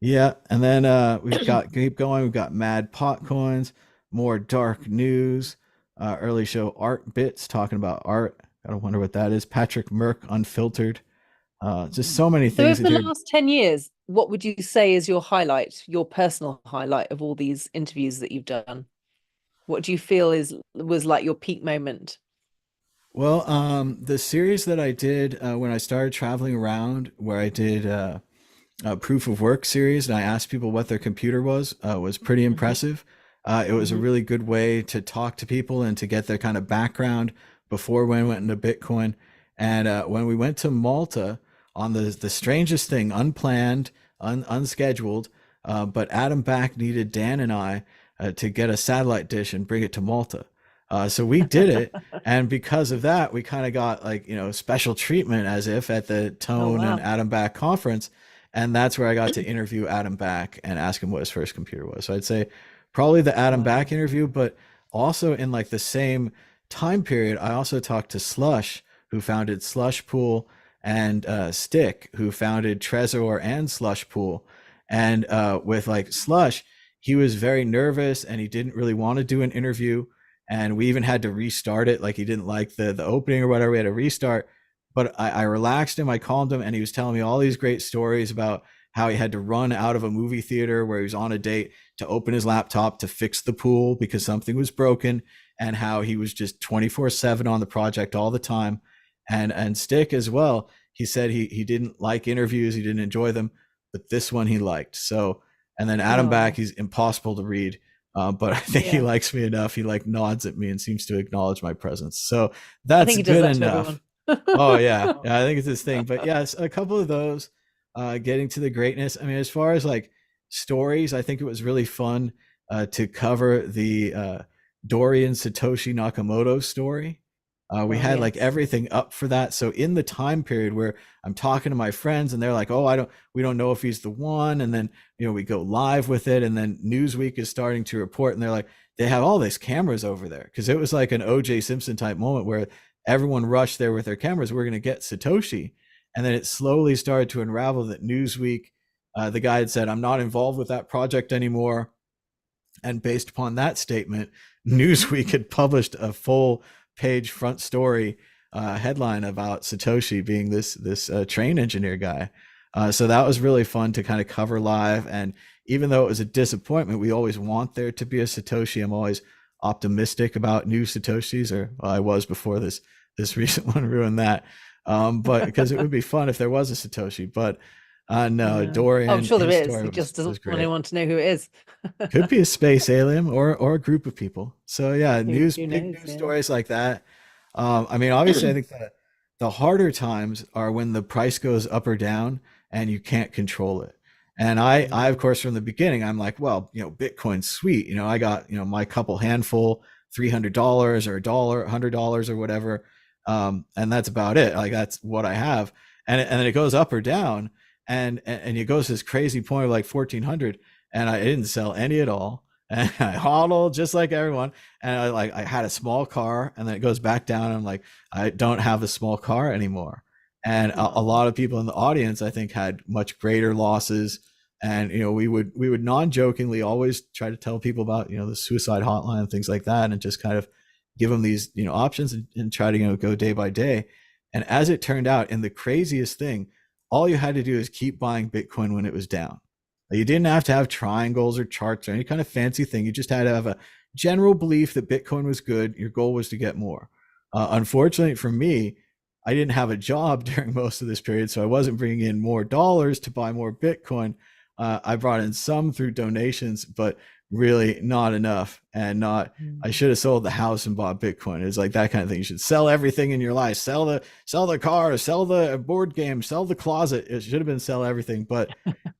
Yeah. And then we've got, keep going. We've got Mad Potcoins, more dark news, early show Art Bits talking about art. I don't wonder what that is. Patrick Merck Unfiltered. Just so many So things. over the last 10 years, what would you say is your highlight, your personal highlight of all these interviews that you've done? What do you feel was like your peak moment? Well, the series that I did when I started traveling around, where I did a proof of work series, and I asked people what their computer was pretty Hmm. impressive. It was a Hmm. really good way to talk to people and to get their kind of background before we went into Bitcoin. And when we went to Malta on the strangest thing, unplanned, unscheduled, but Adam Back needed Dan and I to get a satellite dish and bring it to Malta. So we did it, and because of that, we kind of got like special treatment as if at the Oh Tone and wow. Adam Back conference, and that's where I got to interview Adam Back and ask him what his first computer was. So I'd say probably the Adam Back Wow. interview, but also in like the same time period, I also talked to Slush, who founded Slush Pool, and Stick, who founded Trezor and Slush Pool. And with like Slush, he was very nervous and he didn't really want to do an interview. And we even had to restart it. Like he didn't like the opening or whatever. We had to restart, but I relaxed him. I calmed him, and he was telling me all these great stories about how he had to run out of a movie theater where he was on a date to open his laptop to fix the pool because something was broken, and how he was just 24/7 on the project all the time. And Stick as well. He said he didn't like interviews, he didn't enjoy them, but this one he liked. So, and then Adam Back, Oh he's impossible to read. But I think he yeah. likes me enough. He like nods at me and seems to acknowledge my presence. So I that's think he does good that to everyone. enough. Oh yeah, yeah, I think it's his thing. But yes, a couple of those, getting to the greatness. I mean, as far as like stories, I think it was really fun to cover the Dorian Satoshi Nakamoto story. We Oh had like yes. everything up for that. So in the time period where I'm talking to my friends and they're like, "Oh, we don't know if he's the one," and then we go live with it, and then Newsweek is starting to report, and they're like, they have all these cameras over there because it was like an OJ Simpson type moment where everyone rushed there with their cameras. We're going to get Satoshi. And then it slowly started to unravel that Newsweek, the guy had said, "I'm not involved with that project anymore." And based upon that statement, Newsweek had published a full page front story headline about Satoshi being this train engineer guy. So that was really fun to kind of cover live. And even though it was a disappointment, we always want there to be a Satoshi. I'm always optimistic about new Satoshis, or well, I was before this recent one ruined that. But because it would be fun if there was a Satoshi. But no, Yeah. Oh, I'm Dorian, sure there his is. story He just was doesn't want great. anyone to know who it is. Could be a space alien or a group of people. So yeah, Who big knows? news Yeah. stories like that. I mean, obviously, I think that the harder times are when the price goes up or down and you can't control it. And I of Mm. course, from the beginning, I'm like, well, Bitcoin's sweet. I got my couple handful, $300 or a dollar, $100 or whatever, and that's about it. Like that's what I have. And then it goes up or down, and it goes to this crazy point of like 1,400, and I didn't sell any at all. And I hodled just like everyone. And I had a small car, and then it goes back down. And I'm like, I don't have a small car anymore. And a Oh. lot of people in the audience, I think, had much greater losses. And we would non-jokingly always try to tell people about the suicide hotline and things like that, and just kind of give them these options, and try to go day by day. And as it turned out, and the craziest thing, all you had to do is keep buying Bitcoin when it was down. You didn't have to have triangles or charts or any kind of fancy thing. You just had to have a general belief that Bitcoin was good. Your goal was to get more. Unfortunately for me, I didn't have a job during most of this period, so I wasn't bringing in more dollars to buy more Bitcoin. I brought in some through donations, but really not enough. And not, I Mm. should have sold the house and bought Bitcoin. It's like that kind of thing. You should sell everything in your life. Sell the car, sell the board game, sell the closet. It should have been sell everything, but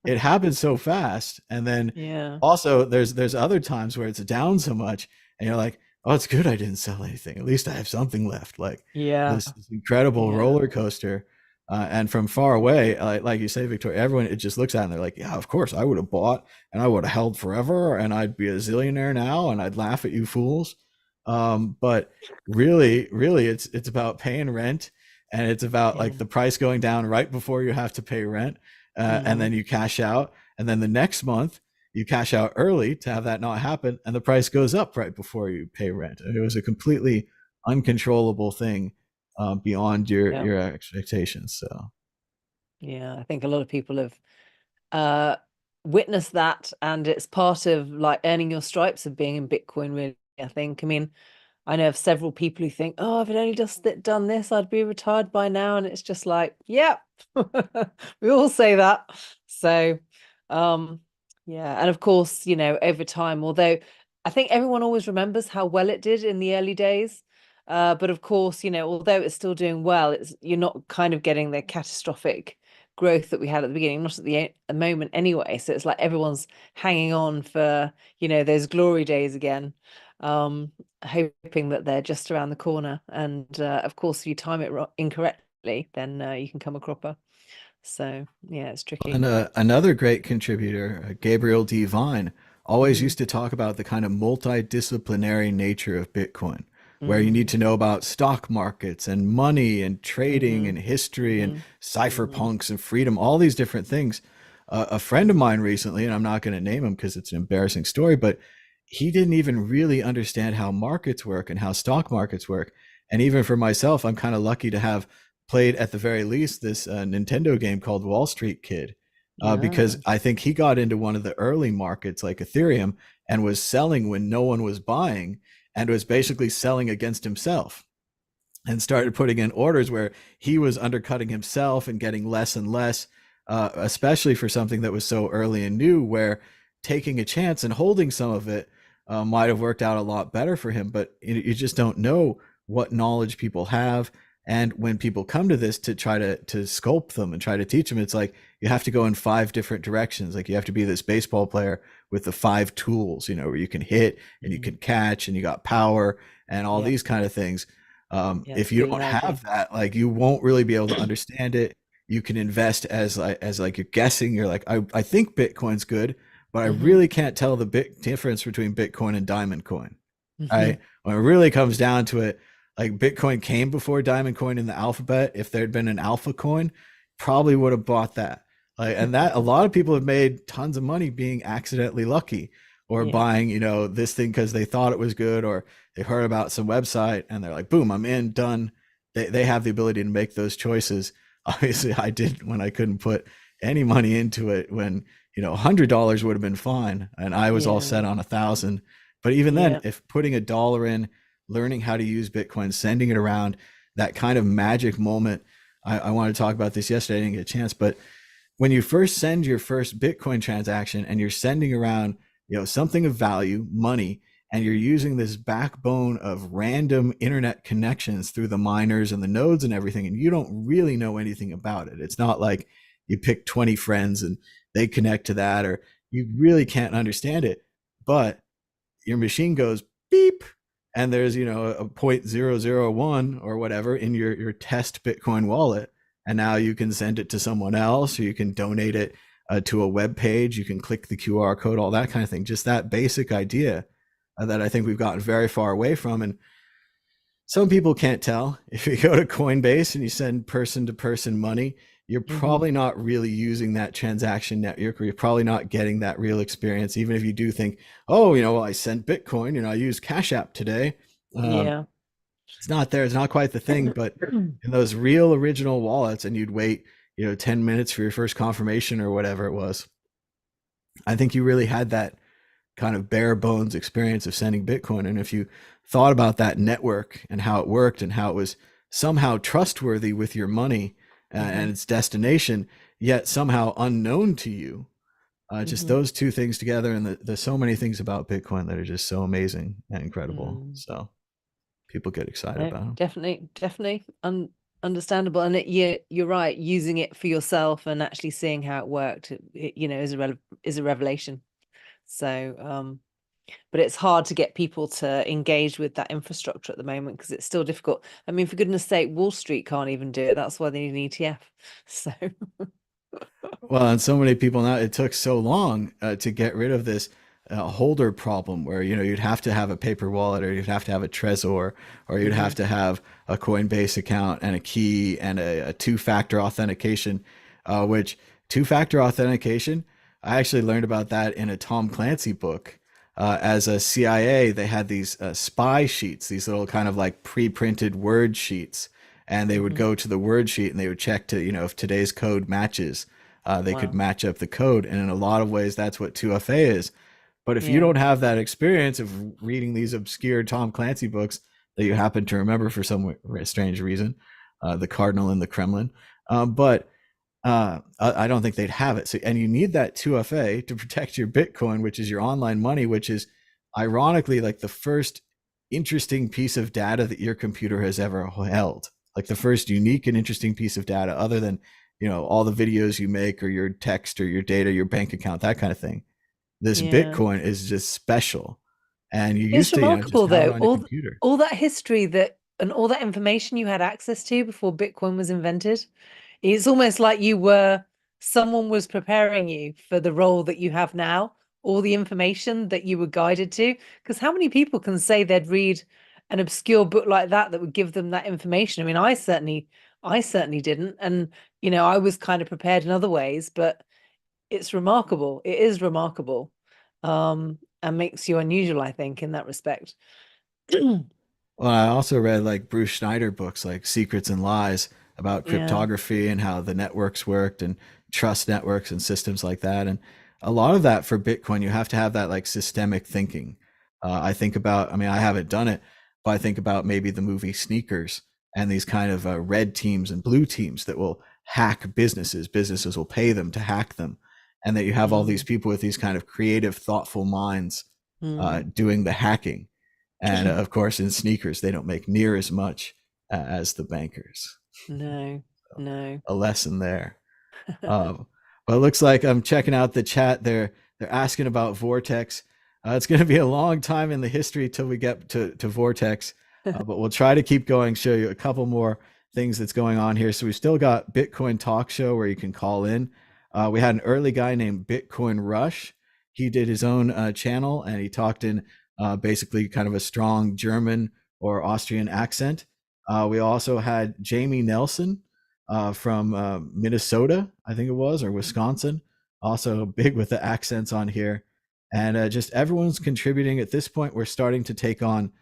it happens so fast. And then Yeah. also there's other times where it's down so much, and you're like, oh, it's good I didn't sell anything. At least I have something left. Like Yeah. this incredible Yeah. roller coaster. And from far away, like you say, Victoria, everyone, it just looks at it and they're like, yeah, of course I would have bought, and I would have held forever, and I'd be a zillionaire now, and I'd laugh at you fools. But really, it's about paying rent, and it's about Yeah. like the price going down right before you have to pay rent, and then you cash out, and then the next month you cash out early to have that not happen, and the price goes up right before you pay rent. It was a completely uncontrollable thing, beyond your Yeah. your expectations. So Yeah. I think a lot of people have uh witnessed that, and it's part of like earning your stripes of being in Bitcoin, really. I think. I mean, I know of several people who think, oh, if I'd only just done this, I'd be retired by now. And it's just like, yeah, we all say that. So, yeah. And of course, over time, although I think everyone always remembers how well it did in the early days. But of course, although it's still doing well, you're not kind of getting the catastrophic growth that we had at the beginning, not at the moment anyway. So it's like everyone's hanging on for, those glory days again, hoping that they're just around the corner. And of course, if you time it incorrectly, then you can come a cropper. So yeah, it's tricky. And another great contributor, Gabriel D. Vine, always Mhm. used to talk about the kind of multidisciplinary nature of Bitcoin, where you need to know about stock markets and money and trading and history and cypherpunks and freedom, all these different things. A friend of mine recently, and I'm not going to name him because it's an embarrassing story, but he didn't even really understand how markets work and how stock markets work. And even for myself, I'm kind of lucky to have played at the very least this Nintendo game called Wall Street Kid, because Yeah. I think he got into one of the early markets like Ethereum and was selling when no one was buying, and was basically selling against himself, and started putting in orders where he was undercutting himself and getting less and less, especially for something that was so early and new, where taking a chance and holding some of it might have worked out a lot better for him. But you just don't know what knowledge people have. And when people come to this to try to sculpt them and try to teach them, it's like you have to go in 5 different directions. Like you have to be this baseball player with the 5 tools, where you can hit and you can catch and you got power and all these kind of things. If you don't have that, like you won't really be able to understand it. You can invest as like you're guessing. You're like, I think Bitcoin's good, but I really can't tell the big difference between Bitcoin and Diamond Coin. Right? When it really comes down to it, like Bitcoin came before Diamond Coin in the alphabet. If there'd been an alpha coin, probably would have bought that. Like, and that a lot of people have made tons of money being accidentally lucky, or buying, this thing because they thought it was good, or they heard about some website and they're like, boom, I'm in, done. They have the ability to make those choices. Obviously, I did when I couldn't put any money into it, when, $100 would have been fine. And I was all set on 1,000. But even then, if putting $1 in, learning how to use Bitcoin, sending it around, that kind of magic moment. I wanted to talk about this yesterday. I didn't get a chance, but when you first send your first Bitcoin transaction and you're sending around, something of value, money, and you're using this backbone of random internet connections through the miners and the nodes and everything, and you don't really know anything about it. It's not like you pick 20 friends and they connect to that, or you really can't understand it. But your machine goes beep, and there's, a 0.001 or whatever in your test Bitcoin wallet. And now you can send it to someone else, or you can donate it to a web page. You can click the QR code, all that kind of thing. Just that basic idea that I think we've gotten very far away from. And some people can't tell. If you go to Coinbase and you send person to person money, you're probably not really using that transaction network, or you're probably not getting that real experience. Even if you do think, oh, well, I sent Bitcoin, I used Cash App today. It's not there. It's not quite the thing. But in those real original wallets, and you'd wait, 10 minutes for your first confirmation or whatever it was, I think you really had that kind of bare bones experience of sending Bitcoin. And if you thought about that network and how it worked and how it was somehow trustworthy with your money and its destination, yet somehow unknown to you, just those two things together. And there's so many things about Bitcoin that are just so amazing and incredible. So people get excited about them. Definitely understandable. And you're right, using it for yourself and actually seeing how it worked, is a revelation. So but it's hard to get people to engage with that infrastructure at the moment, because it's still difficult. I mean, for goodness sake, Wall Street can't even do it. That's why they need an ETF. So well, and so many people now, it took so long to get rid of this holder problem, where you'd have to have a paper wallet, or you'd have to have a Trezor, or you'd have to have a Coinbase account and a key and a two-factor authentication, which two-factor authentication, I actually learned about that in a Tom Clancy book. As a CIA, they had these spy sheets, these little kind of like pre-printed word sheets, and they would go to the word sheet and they would check to, if today's code matches, they could match up the code. And in a lot of ways, that's what 2FA is. But if you Yeah. don't have that experience of reading these obscure Tom Clancy books that you happen to remember for some strange reason, The Cardinal in the Kremlin, but I don't think they'd have it. So, and you need that 2FA to protect your Bitcoin, which is your online money, which is ironically like the first interesting piece of data that your computer has ever held, like the first unique and interesting piece of data, other than, you know, all the videos you make or your text or your data, your bank account, that kind of thing. This Yeah. Bitcoin is just special, and you It's used to, you know, remarkable just have it though, on your computer. all that history that and all that information you had access to before Bitcoin was invented. It's almost like someone was preparing you for the role that you have now, all the information that you were guided to. Because how many people can say they'd read an obscure book like that would give them that information? I mean, I certainly didn't. And, you know, I was kind of prepared in other ways, but it's remarkable. It is remarkable. And makes you unusual, I think, in that respect. Well, I also read like Bruce Schneider books like Secrets and Lies about Yeah. cryptography and how the networks worked and trust networks and systems like that. And a lot of that for Bitcoin, you have to have that like systemic thinking. I think about, I mean, I haven't done it, but I think about maybe the movie Sneakers and these kind of red teams and blue teams that will hack businesses. Businesses will pay them to hack them. And that you have all these people with these kind of creative, thoughtful minds doing the hacking. And of course, in Sneakers, they don't make near as much as the bankers. No. A lesson there. But it looks like I'm checking out the chat. They're asking about Vortex. It's going to be a long time in the history till we get to Vortex, but we'll try to keep going. Show you a couple more things that's going on here. So we still got Bitcoin Talk Show where you can call in. We had an early guy named Bitcoin Rush. He did his own channel and he talked in basically kind of a strong German or Austrian accent. We also had Jamie Nelson from Minnesota, I think it was, or Wisconsin, also big with the accents on here. And just everyone's contributing. At this point, we're starting to take on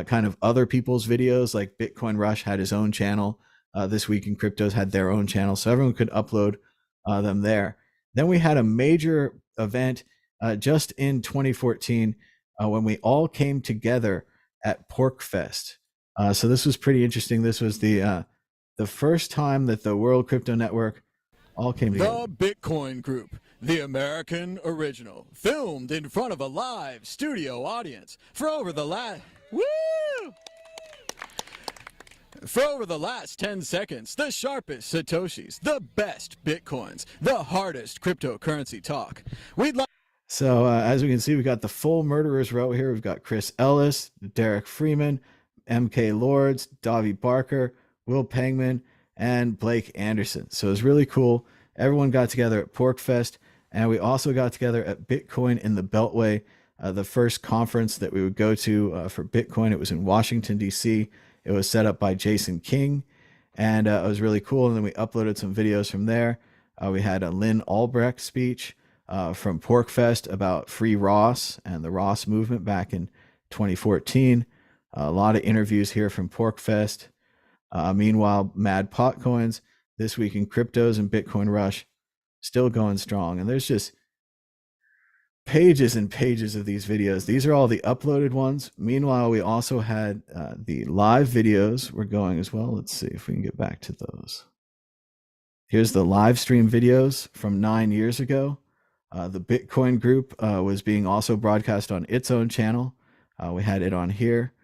kind of other people's videos, like Bitcoin Rush had his own channel. This Week in Cryptos had their own channel, so everyone could upload them there. Then we had a major event just in 2014 when we all came together at PorcFest. So this was pretty interesting. This was the first time that the World Crypto Network all came together. The Bitcoin Group, the American original, filmed in front of a live studio audience for over the last 10 seconds, the sharpest Satoshis, the best Bitcoins, the hardest cryptocurrency talk. So as we can see, we got the full murderers row here. We've got Chris Ellis, Derek Freeman, MK Lords, Davi Barker, Will Pangman, and Blake Anderson. So it was really cool. Everyone got together at PorcFest, and we also got together at Bitcoin in the Beltway, the first conference that we would go to for Bitcoin. It was in Washington, D.C. It was set up by Jason King, and it was really cool. And then we uploaded some videos from there. We had a Lynn Albrecht speech from PorcFest about Free Ross and the Ross movement back in 2014. A lot of interviews here from PorcFest. Meanwhile, Mad Potcoins, This Week in Cryptos, and Bitcoin Rush still going strong. And there's just pages and pages of these videos. These are all the uploaded ones. Meanwhile, we also had the live videos were going as well. Let's see if we can get back to those. Here's the live stream videos from 9 years ago. The Bitcoin Group was being also broadcast on its own channel. We had it on here.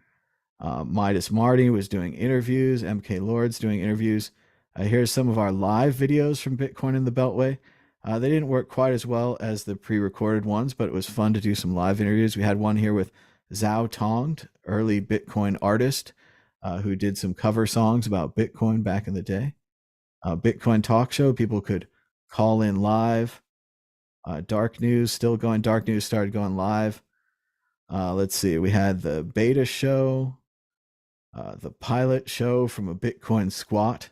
Midas Marty was doing interviews. MK Lords doing interviews. Here's some of our live videos from Bitcoin in the Beltway. They didn't work quite as well as the pre-recorded ones, but it was fun to do some live interviews. We had one here with Zhao Tong, early Bitcoin artist, who did some cover songs about Bitcoin back in the day. Bitcoin Talk Show, people could call in live. Dark News still going. Dark News started going live. Let's see. We had the beta show, the pilot show from a Bitcoin squat.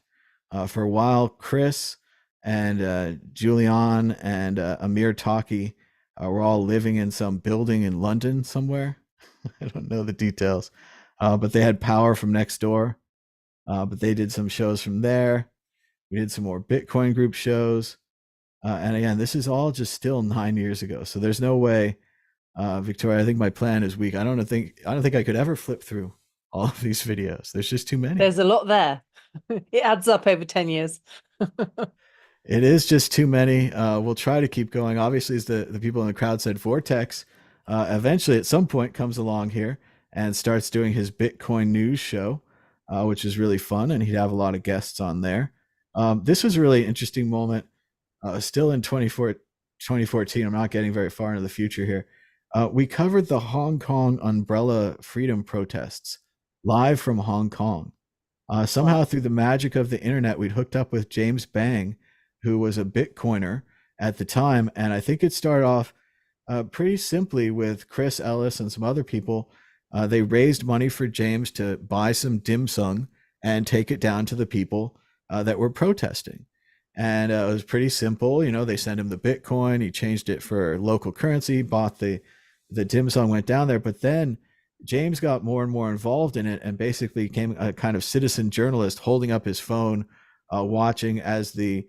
For a while, Chris and Julian and Amir Taki were all living in some building in London somewhere. I don't know the details, but they had power from next door. But they did some shows from there. We did some more Bitcoin Group shows. And again, this is all just still 9 years ago. So there's no way Victoria, I think my plan is weak. I don't think I could ever flip through all of these videos. There's just too many. There's a lot there. It adds up over 10 years. It is just too many. We'll try to keep going. Obviously, as the people in the crowd said, Vortex eventually at some point comes along here and starts doing his Bitcoin news show, which is really fun, and he'd have a lot of guests on there. This was a really interesting moment. Still in 2014, I'm not getting very far into the future here. We covered the Hong Kong umbrella freedom protests live from Hong Kong. Somehow, through the magic of the internet, we'd hooked up with James Bang, who was a Bitcoiner at the time. And I think it started off pretty simply with Chris Ellis and some other people. They raised money for James to buy some dim sum and take it down to the people that were protesting. And it was pretty simple. You know, they sent him the Bitcoin. He changed it for local currency, bought the dim sum, went down there. But then James got more and more involved in it and basically became a kind of citizen journalist, holding up his phone, watching as the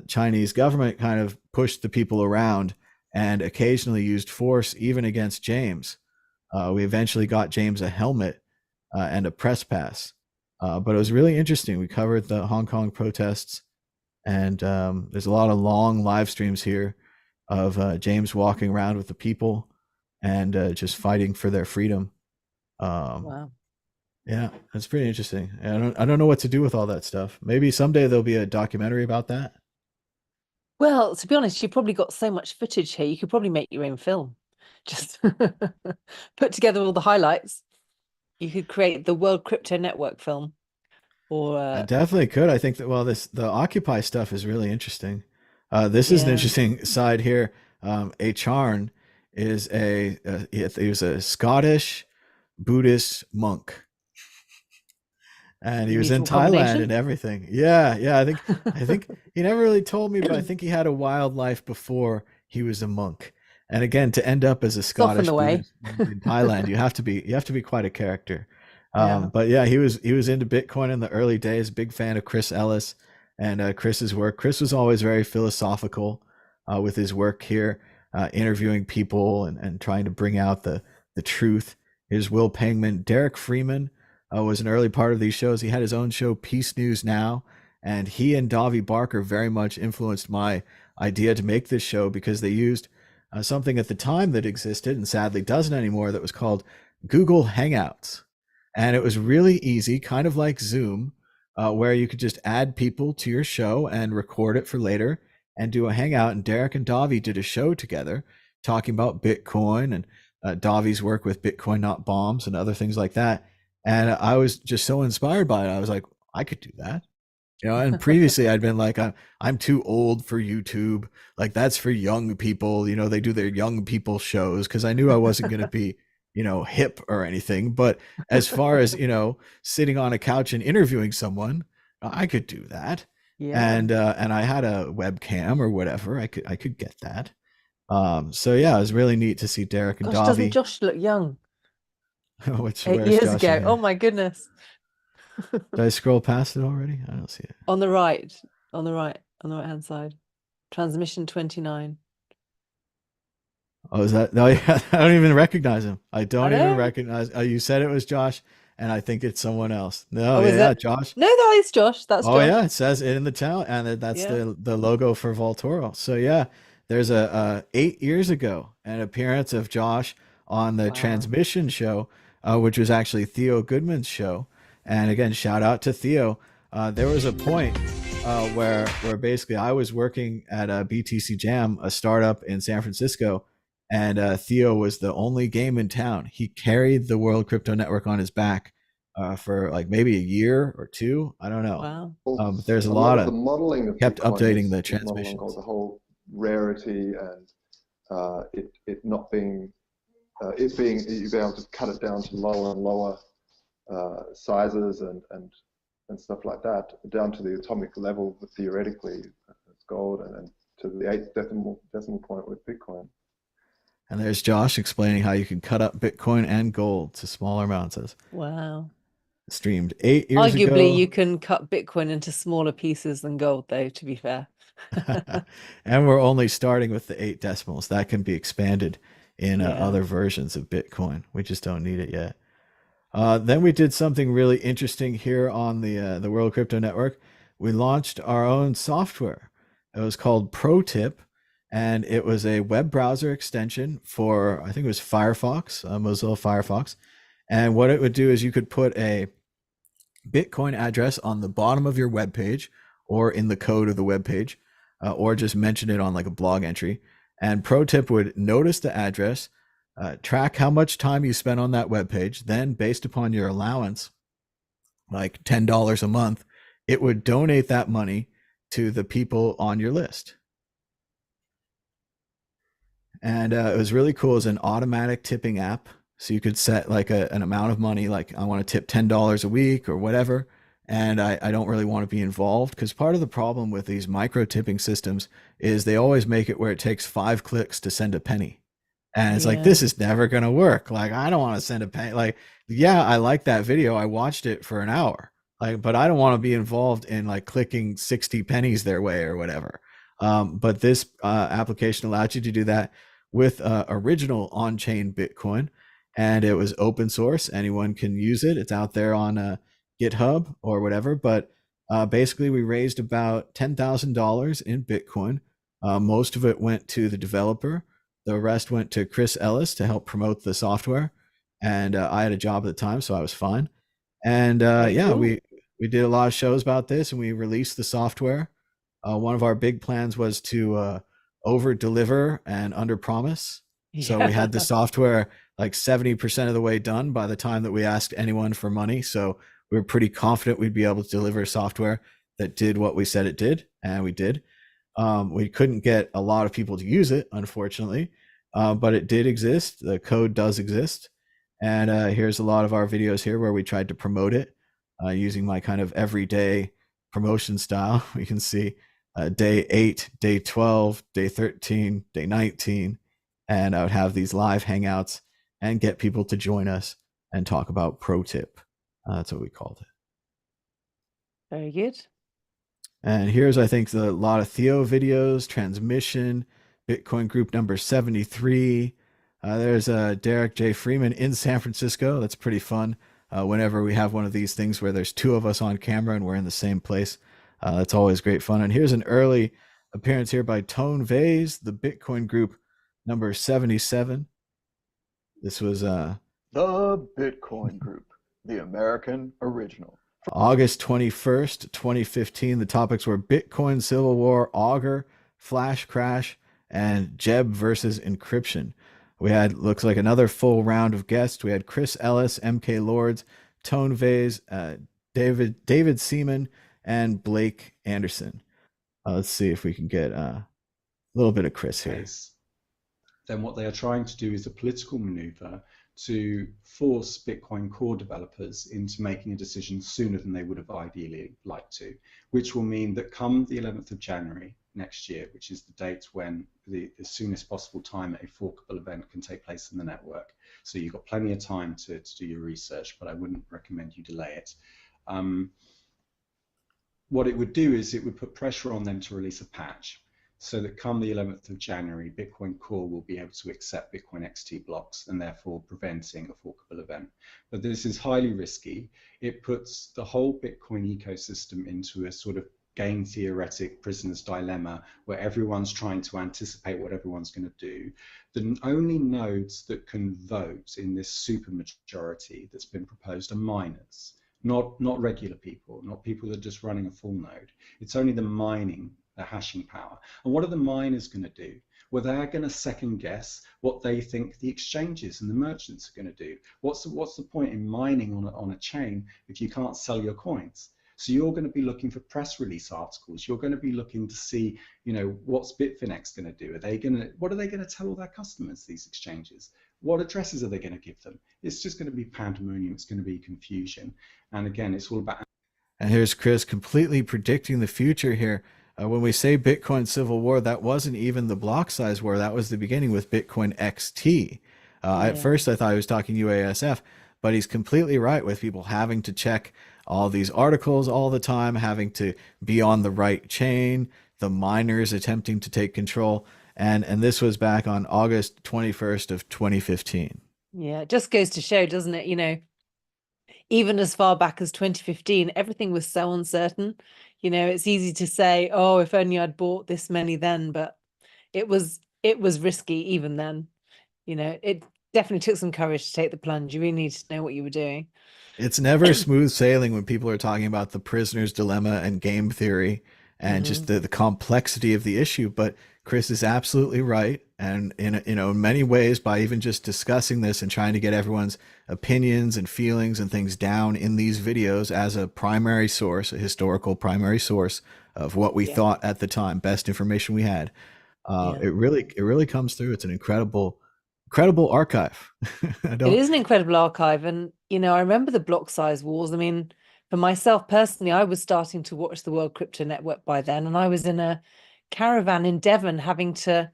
Chinese government kind of pushed the people around and occasionally used force even against James. We eventually got James a helmet and a press pass. But it was really interesting. We covered the Hong Kong protests, and there's a lot of long live streams here of James walking around with the people and just fighting for their freedom. Wow. Yeah, that's pretty interesting. I don't know what to do with all that stuff. Maybe someday there'll be a documentary about that. Well, to be honest, you've probably got so much footage here. You could probably make your own film. Just put together all the highlights. You could create the World Crypto Network film. Or I definitely could. I think that the Occupy stuff is really interesting. This is an interesting side here. Acharn is he was a Scottish Buddhist monk, and he was in Thailand and everything. Yeah. I think he never really told me, but I think he had a wild life before he was a monk. And again, to end up as a Scottish Buddhist in Thailand, you have to be quite a character. But yeah, he was into Bitcoin in the early days. Big fan of Chris Ellis and Chris's work. Chris was always very philosophical with his work here, interviewing people and trying to bring out the truth. Here's Will Pangman. Derek Freeman was an early part of these shows. He had his own show, Peace News Now, and he and Davi Barker very much influenced my idea to make this show, because they used something at the time that existed and sadly doesn't anymore, that was called Google Hangouts. And it was really easy, kind of like Zoom, where you could just add people to your show and record it for later and do a hangout. And Derek and Davi did a show together talking about Bitcoin and Davi's work with Bitcoin Not Bombs and other things like that. And I was just so inspired by it. I was like, I could do that. You know, and previously I'd been like, I'm too old for YouTube. Like, that's for young people. You know, they do their young people shows, because I knew I wasn't going to be, you know, hip or anything. But as far as, you know, sitting on a couch and interviewing someone, I could do that. Yeah. And I had a webcam or whatever. I could get that. So yeah, it was really neat to see Derek and Davi. Doesn't Josh look young? 8 years ago. Oh my goodness. Did I scroll past it already? I don't see it. On the right hand side. Transmission 29. Oh, is that? No, yeah, I don't even recognize him. I don't even recognize. You said it was Josh, and I think it's someone else. No, Josh. No, that is Josh. That's Josh. Oh yeah, it says it in the town, and that's the logo for Vaultoro. So yeah, there's a 8 years ago an appearance of Josh on the Transmission show, which was actually Theo Goodman's show. And again, shout out to Theo. There was a point where basically I was working at BTC Jam, a startup in San Francisco, and Theo was the only game in town. He carried the World Crypto Network on his back for like maybe a year or two. I don't know. Wow. But there's a lot of the modeling of kept Bitcoin updating the transmissions. The whole rarity and it not being you'd be able to cut it down to lower and lower sizes and stuff like that, down to the atomic level, theoretically, it's gold, and then to the 8th decimal point with Bitcoin. And there's Josh explaining how you can cut up Bitcoin and gold to smaller amounts. Wow. Streamed 8 years ago. Arguably, you can cut Bitcoin into smaller pieces than gold, though, to be fair. And we're only starting with the 8 decimals. That can be expanded in Yeah. other versions of Bitcoin. We just don't need it yet. Then we did something really interesting here on the World Crypto Network. We launched our own software. It was called ProTip, and it was a web browser extension for, I think it was Firefox, Mozilla Firefox. And what it would do is you could put a Bitcoin address on the bottom of your web page or in the code of the web page, or just mention it on like a blog entry. And ProTip would notice the address, track how much time you spent on that web page. Then, based upon your allowance, like $10 a month, it would donate that money to the people on your list. And it was really cool. It's an automatic tipping app. So you could set like an amount of money, like I want to tip $10 a week or whatever. And I don't really want to be involved, because part of the problem with these micro tipping systems is they always make it where it takes 5 clicks to send a penny. And it's like, Yeah. this is never going to work. Like, I don't want to send a penny. Like, yeah, I like that video. I watched it for an hour. Like, but I don't want to be involved in like clicking 60 pennies their way or whatever. But this application allowed you to do that with original on-chain Bitcoin, and it was open source. Anyone can use it. It's out there on GitHub or whatever. But basically, we raised about $10,000 in Bitcoin. Most of it went to the developer. The rest went to Chris Ellis to help promote the software. And I had a job at the time, so I was fine. And yeah, cool. we did a lot of shows about this, and we released the software. One of our big plans was to over deliver and under promise. So we had the software like 70% of the way done by the time that we asked anyone for money. So we were pretty confident we'd be able to deliver software that did what we said it did, and we did. We couldn't get a lot of people to use it, unfortunately, but it did exist. The code does exist. And here's a lot of our videos here where we tried to promote it using my kind of everyday promotion style. We can see day 8, day 12, day 13, day 19. And I would have these live hangouts and get people to join us and talk about ProTip. That's what we called it. Very good. And here's, I think, a lot of Theo videos, transmission, Bitcoin group number 73. There's Derek J. Freeman in San Francisco. That's pretty fun. Whenever we have one of these things where there's 2 of us on camera and we're in the same place, that's always great fun. And here's an early appearance here by Tone Vase, the Bitcoin group number 77. This was The Bitcoin Group, the American original. August 21st, 2015. The topics were Bitcoin, Civil War, Augur, Flash Crash, and Jeb versus encryption. We had, looks like, another full round of guests. We had Chris Ellis, MK Lords, Tone Vase, David Seaman, and Blake Anderson. Let's see if we can get a little bit of Chris here. Then what they are trying to do is a political maneuver to force Bitcoin core developers into making a decision sooner than they would have ideally liked to, which will mean that come the 11th of January next year, which is the date when the soonest possible time a forkable event can take place in the network. So you've got plenty of time to do your research, but I wouldn't recommend you delay it. What it would do is it would put pressure on them to release a patch, so that come the 11th of January, Bitcoin Core will be able to accept Bitcoin XT blocks and therefore preventing a forkable event. But this is highly risky. It puts the whole Bitcoin ecosystem into a sort of game theoretic prisoner's dilemma where everyone's trying to anticipate what everyone's going to do. The only nodes that can vote in this supermajority that's been proposed are miners, not regular people, not people that are just running a full node. It's only the mining, the hashing power. And what are the miners going to do? Well, they're going to second guess what they think the exchanges and the merchants are going to do. What's the point in mining on a chain if you can't sell your coins? So you're going to be looking for press release articles. You're going to be looking to see, you know, what's Bitfinex going to do? What are they going to tell all their customers, these exchanges? What addresses are they going to give them? It's just going to be pandemonium. It's going to be confusion. And again, it's all about. And here's Chris completely predicting the future here. When we say Bitcoin Civil War, that wasn't even the block size war. That was the beginning with Bitcoin XT. At first, I thought he was talking UASF, but he's completely right with people having to check all these articles all the time, having to be on the right chain, the miners attempting to take control. and this was back on August 21st of 2015. Yeah, it just goes to show, doesn't it? You know, even as far back as 2015, everything was so uncertain. You know, it's easy to say, oh, if only I'd bought this many then, but it was risky even then. You know, it definitely took some courage to take the plunge. You really need to know what you were doing. It's never smooth sailing when people are talking about the prisoner's dilemma and game theory and just the complexity of the issue. But Chris is absolutely right. And in many ways, by even just discussing this and trying to get everyone's opinions and feelings and things down in these videos as a primary source, a historical primary source of what we thought at the time, best information we had, it really comes through. It's an incredible archive. It is an incredible archive. And, you know, I remember the block size wars. I mean, for myself personally, I was starting to watch the World Crypto Network by then, and I was in a caravan in Devon having to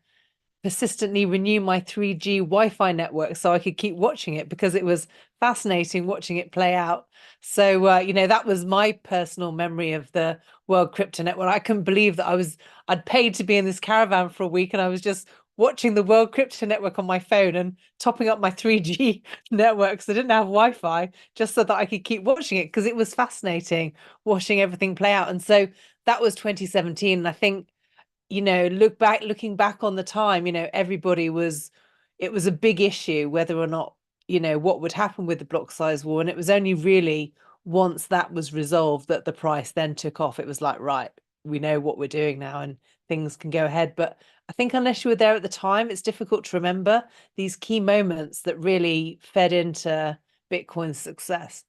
persistently renew my 3G Wi-Fi network so I could keep watching it because it was fascinating watching it play out. So, you know, that was my personal memory of the World Crypto Network. I couldn't believe that I'd paid to be in this caravan for a week and I was just watching the World Crypto Network on my phone and topping up my 3G network because I didn't have Wi-Fi, just so that I could keep watching it because it was fascinating watching everything play out. And so that was 2017. And I think, you know, looking back on the time, you know, it was a big issue whether or not, you know, what would happen with the block size war. And it was only really once that was resolved that the price then took off. It was like, right, we know what we're doing now and things can go ahead. But I think unless you were there at the time, it's difficult to remember these key moments that really fed into Bitcoin's success.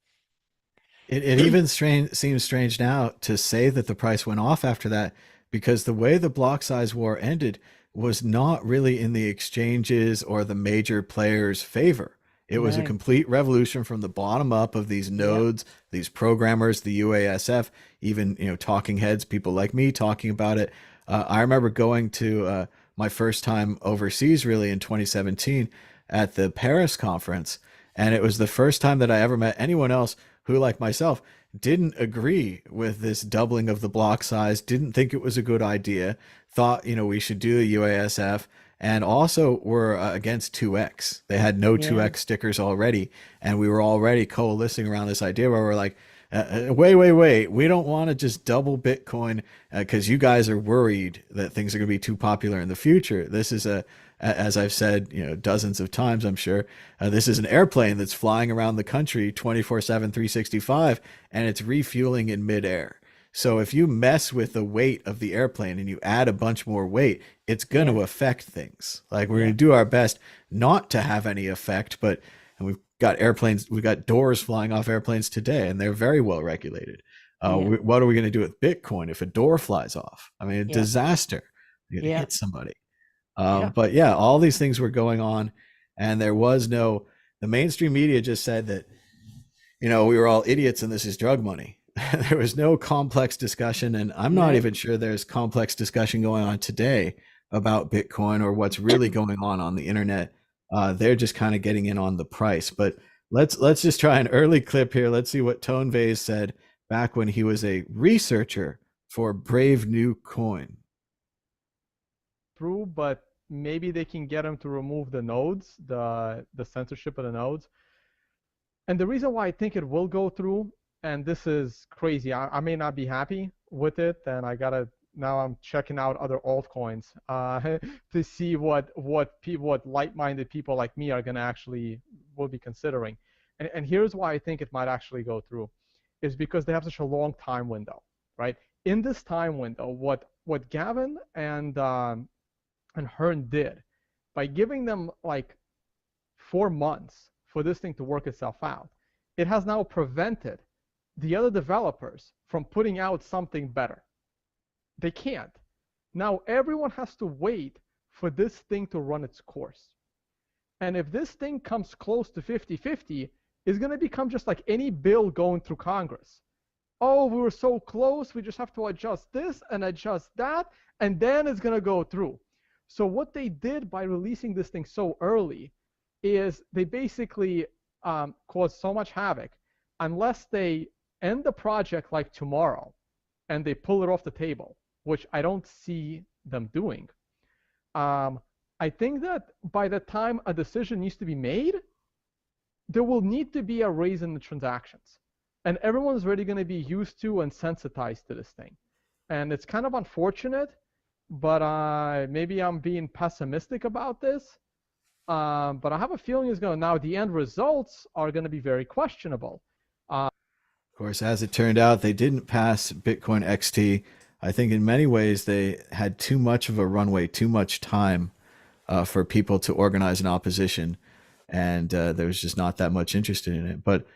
It even seems strange now to say that the price went off after that, because the way the block size war ended was not really in the exchanges or the major players' favor. It was a complete revolution from the bottom up of these nodes, these programmers, the UASF, even, you know, talking heads, people like me talking about it. I remember going to my first time overseas really in 2017 at the Paris conference. And it was the first time that I ever met anyone else who, like myself, didn't agree with this doubling of the block size, didn't think it was a good idea, thought, you know, we should do the UASF, and also were against 2x. They had no 2x stickers already, and we were already coalescing around this idea where we're like, wait, we don't want to just double Bitcoin because you guys are worried that things are going to be too popular in the future. This is as I've said, you know, dozens of times, I'm sure, this is an airplane that's flying around the country 24/7, 365, and it's refueling in midair. So if you mess with the weight of the airplane and you add a bunch more weight, it's going to affect things. Like, we're going to do our best not to have any effect, but and we've got airplanes, we've got doors flying off airplanes today, and they're very well regulated. What are we going to do with Bitcoin if a door flies off? I mean, a disaster. You're going to hit somebody. But yeah, all these things were going on, and the mainstream media just said that, you know, we were all idiots and this is drug money. There was no complex discussion, and I'm not even sure there's complex discussion going on today about Bitcoin or what's really going on the internet. They're just kind of getting in on the price. But let's just try an early clip here. Let's see what Tone Vays said back when he was a researcher for Brave New Coin. True, but maybe they can get them to remove the nodes, the censorship of the nodes. And the reason why I think it will go through, and this is crazy, I may not be happy with it, and now I'm checking out other altcoins to see what light-minded people like me are gonna will be considering. And here's why I think it might actually go through, is because they have such a long time window, right? In this time window, what Gavin and Hearn did by giving them like 4 months for this thing to work itself out, it has now prevented the other developers from putting out something better. They can't. Now everyone has to wait for this thing to run its course. And if this thing comes close to 50-50, it's going to become just like any bill going through Congress. Oh, we were so close, we just have to adjust this and adjust that, and then it's going to go through. So what they did by releasing this thing so early is they basically caused so much havoc. Unless they end the project like tomorrow and they pull it off the table, which I don't see them doing, I think that by the time a decision needs to be made, there will need to be a raise in the transactions. And everyone's already going to be used to and sensitized to this thing. And it's kind of unfortunate, but maybe I'm being pessimistic about this. But I have a feeling it's going to, now the end results are going to be very questionable. Of course, as it turned out, they didn't pass Bitcoin XT. I think in many ways they had too much of a runway, too much time for people to organize an opposition. And there was just not that much interest in it. But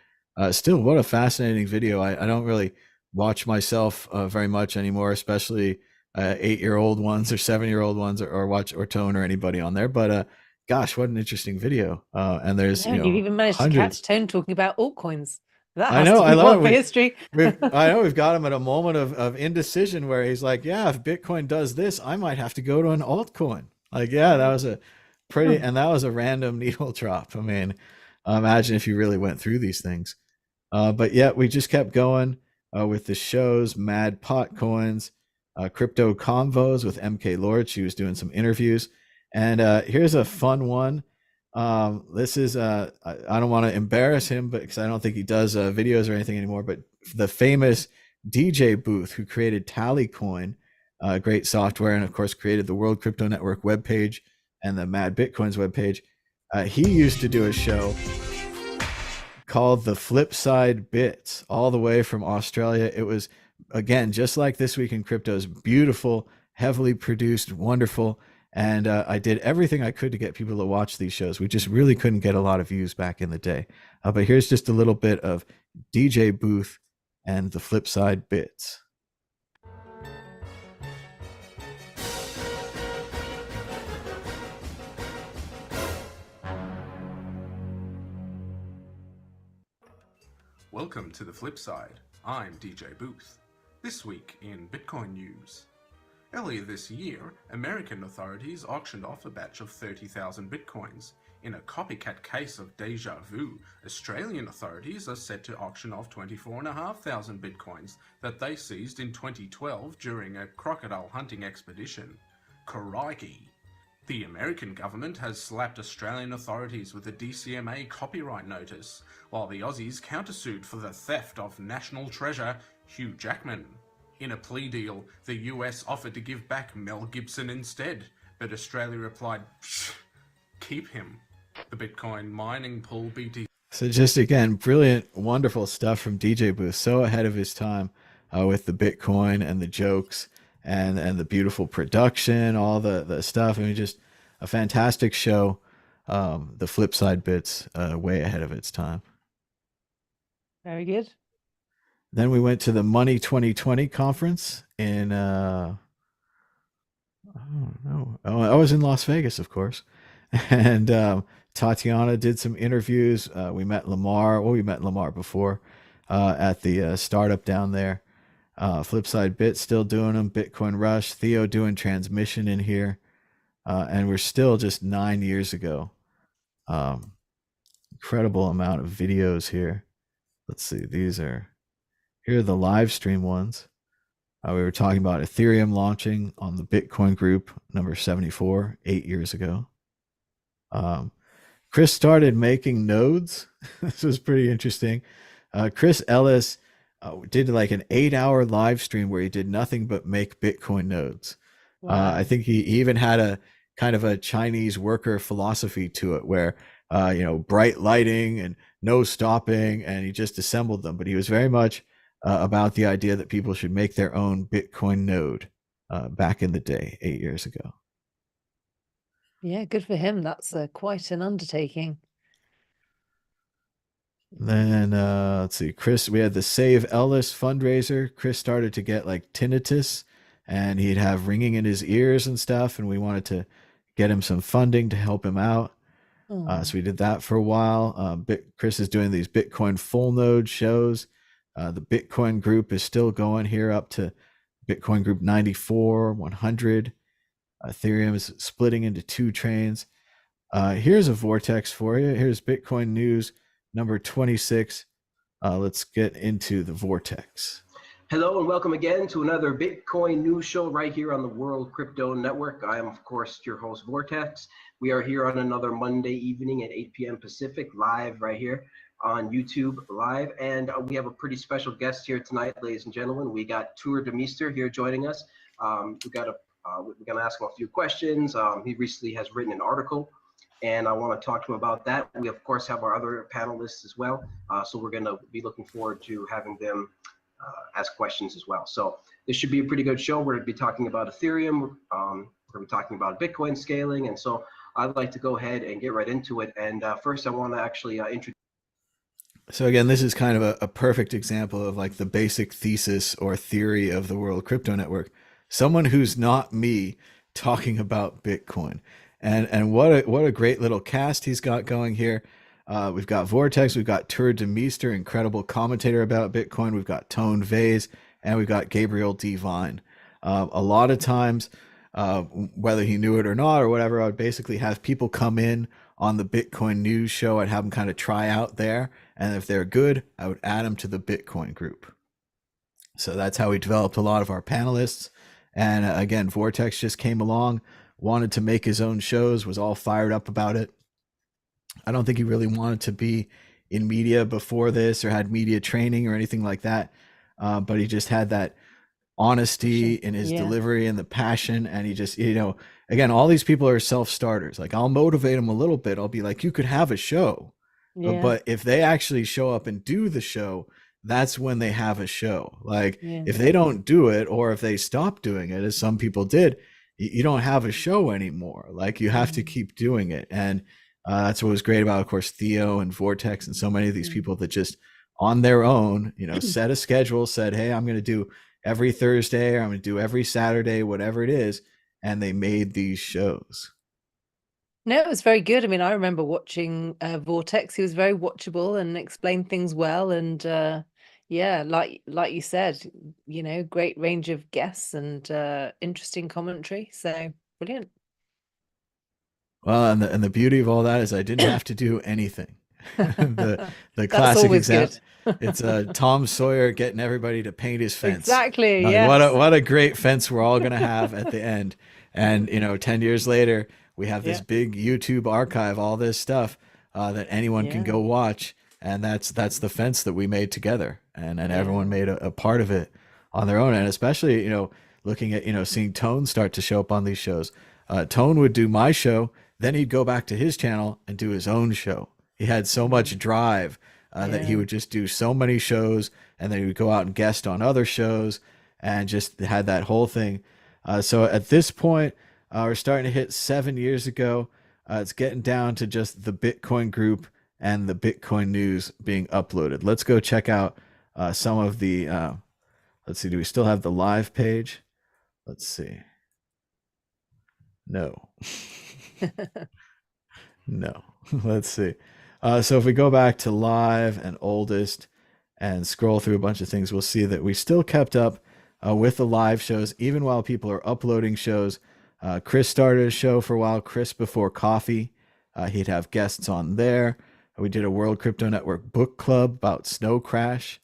still, what a fascinating video. I don't really watch myself very much anymore, especially 8-year-old ones or 7-year-old ones, or watch or Tone or anybody on there. But gosh, what an interesting video. And there's, Yeah, you've even managed hundreds. to catch Tone talking about altcoins. That I has know, to be I love one it. for history. I know we've got him at a moment of indecision where he's like, yeah, if Bitcoin does this, I might have to go to an altcoin. Like, yeah, that was a pretty, and that was a random needle drop. I mean, imagine if you really went through these things. But yeah, we just kept going with the shows, Mad Pot Coins, Crypto Convos with MK Lord. She was doing some interviews. And here's a fun one. This is I don't want to embarrass him, but because I don't think he does videos or anything anymore, but the famous DJ Booth, who created Tallycoin, great software, and of course created the World Crypto Network webpage and the Mad Bitcoins webpage. He used to do a show called the Flipside Bits, all the way from Australia. It was, again, just like This Week in Crypto's, beautiful, heavily produced, wonderful. And I did everything I could to get people to watch these shows. We just really couldn't get a lot of views back in the day. But here's just a little bit of DJ Booth and the Flipside Bits. Welcome to the Flip Side. I'm DJ Booth. This week in Bitcoin news. Earlier this year, American authorities auctioned off a batch of 30,000 bitcoins. In a copycat case of deja vu, Australian authorities are set to auction off 24,500 bitcoins that they seized in 2012 during a crocodile hunting expedition. Crikey! The American government has slapped Australian authorities with a DCMA copyright notice, while the Aussies countersued for the theft of national treasure Hugh Jackman. In a plea deal, the US offered to give back Mel Gibson instead, but Australia replied, keep him. The Bitcoin mining pool BTC. So just, again, brilliant, wonderful stuff from DJ Booth. So ahead of his time with the Bitcoin and the jokes and the beautiful production, all the stuff. I mean, just a fantastic show. The Flipside Bits, way ahead of its time. Very good. Then we went to the Money 2020 conference in, I don't know. Oh, I was in Las Vegas, of course. And Tatiana did some interviews. We met Lamar. Well, we met Lamar before at the startup down there. Flipside Bit still doing them. Bitcoin Rush. Theo doing transmission in here. And we're still just 9 years ago. Incredible amount of videos here. Let's see. Here are the live stream ones. We were talking about Ethereum launching on the Bitcoin group number 74 8 years ago. Chris started making nodes. This was pretty interesting. Chris Ellis did like an 8-hour live stream where he did nothing but make Bitcoin nodes. Wow. I think he even had a kind of a Chinese worker philosophy to it where, bright lighting and no stopping, and he just assembled them. But he was very much about the idea that people should make their own Bitcoin node back in the day, 8 years ago. Yeah, good for him. That's quite an undertaking. Then let's see, Chris, we had the Save Ellis fundraiser. Chris started to get like tinnitus and he'd have ringing in his ears and stuff. And we wanted to get him some funding to help him out. So we did that for a while. Chris is doing these Bitcoin full node shows. The Bitcoin group is still going here up to Bitcoin group 94, 100. Ethereum is splitting into 2 trains. Here's a vortex for you. Here's Bitcoin news number 26. Let's get into the vortex. Hello and welcome again to another Bitcoin news show right here on the World Crypto Network. I am, of course, your host, Vortex. We are here on another Monday evening at 8 p.m. Pacific, live right here on YouTube Live. And we have a pretty special guest here tonight, ladies and gentlemen. We got Tuur Demeester here joining us. We're going to ask him a few questions. He recently has written an article, and I want to talk to him about that. We, of course, have our other panelists as well. So we're going to be looking forward to having them ask questions as well. So this should be a pretty good show. We're going to be talking about Ethereum. We're going to be talking about Bitcoin scaling. And so I'd like to go ahead and get right into it. And first, I want to actually introduce. So again, this is kind of a perfect example of like the basic thesis or theory of the World Crypto Network. Someone who's not me talking about Bitcoin. And what a great little cast he's got going here. We've got Vortex, we've got Tuur Demeester, incredible commentator about Bitcoin. We've got Tone Vays, and we've got Gabriel Devine. A lot of times, whether he knew it or not or whatever, I would basically have people come in on the Bitcoin news show. I'd have them kind of try out there. And if they're good, I would add them to the Bitcoin group. So that's how we developed a lot of our panelists. And again, Vortex just came along, wanted to make his own shows, was all fired up about it. I don't think he really wanted to be in media before this or had media training or anything like that. But he just had that honesty in his delivery and the passion. And he just, again, all these people are self-starters. Like, I'll motivate them a little bit. I'll be like, you could have a show. But if they actually show up and do the show, that's when they have a show. Like, if they don't do it, or if they stop doing it, as some people did, you don't have a show anymore. Like, you have to keep doing it. And that's what was great about, of course, Theo and Vortex and so many of these people that just on their own, set a schedule, said, hey, I'm going to do every Thursday, or I'm going to do every Saturday, whatever it is. And they made these shows. No, it was very good. I mean, I remember watching Vortex. He was very watchable and explained things well. And like you said, great range of guests and interesting commentary. So brilliant. Well, and the beauty of all that is I didn't have to do anything. the That's classic always example. good. It's Tom Sawyer getting everybody to paint his fence. Exactly. Like, Yes. what a great fence we're all going to have at the end. And 10 years later, we have this big YouTube archive, all this stuff that anyone can go watch. And that's the fence that we made together. And everyone made a part of it on their own. And especially, looking at, seeing Tone start to show up on these shows. Tone would do my show, then he'd go back to his channel and do his own show. He had so much drive that he would just do so many shows, and then he would go out and guest on other shows and just had that whole thing. So at this point, we're starting to hit 7 years ago. It's getting down to just the Bitcoin group and the Bitcoin news being uploaded. Let's go check out some of the, let's see, do we still have the live page? Let's see. No. No. Let's see. So if we go back to live and oldest and scroll through a bunch of things, we'll see that we still kept up with the live shows, even while people are uploading shows. Chris started a show for a while, Chris Before Coffee. He'd have guests on there. We did a World Crypto Network book club about Snow Crash.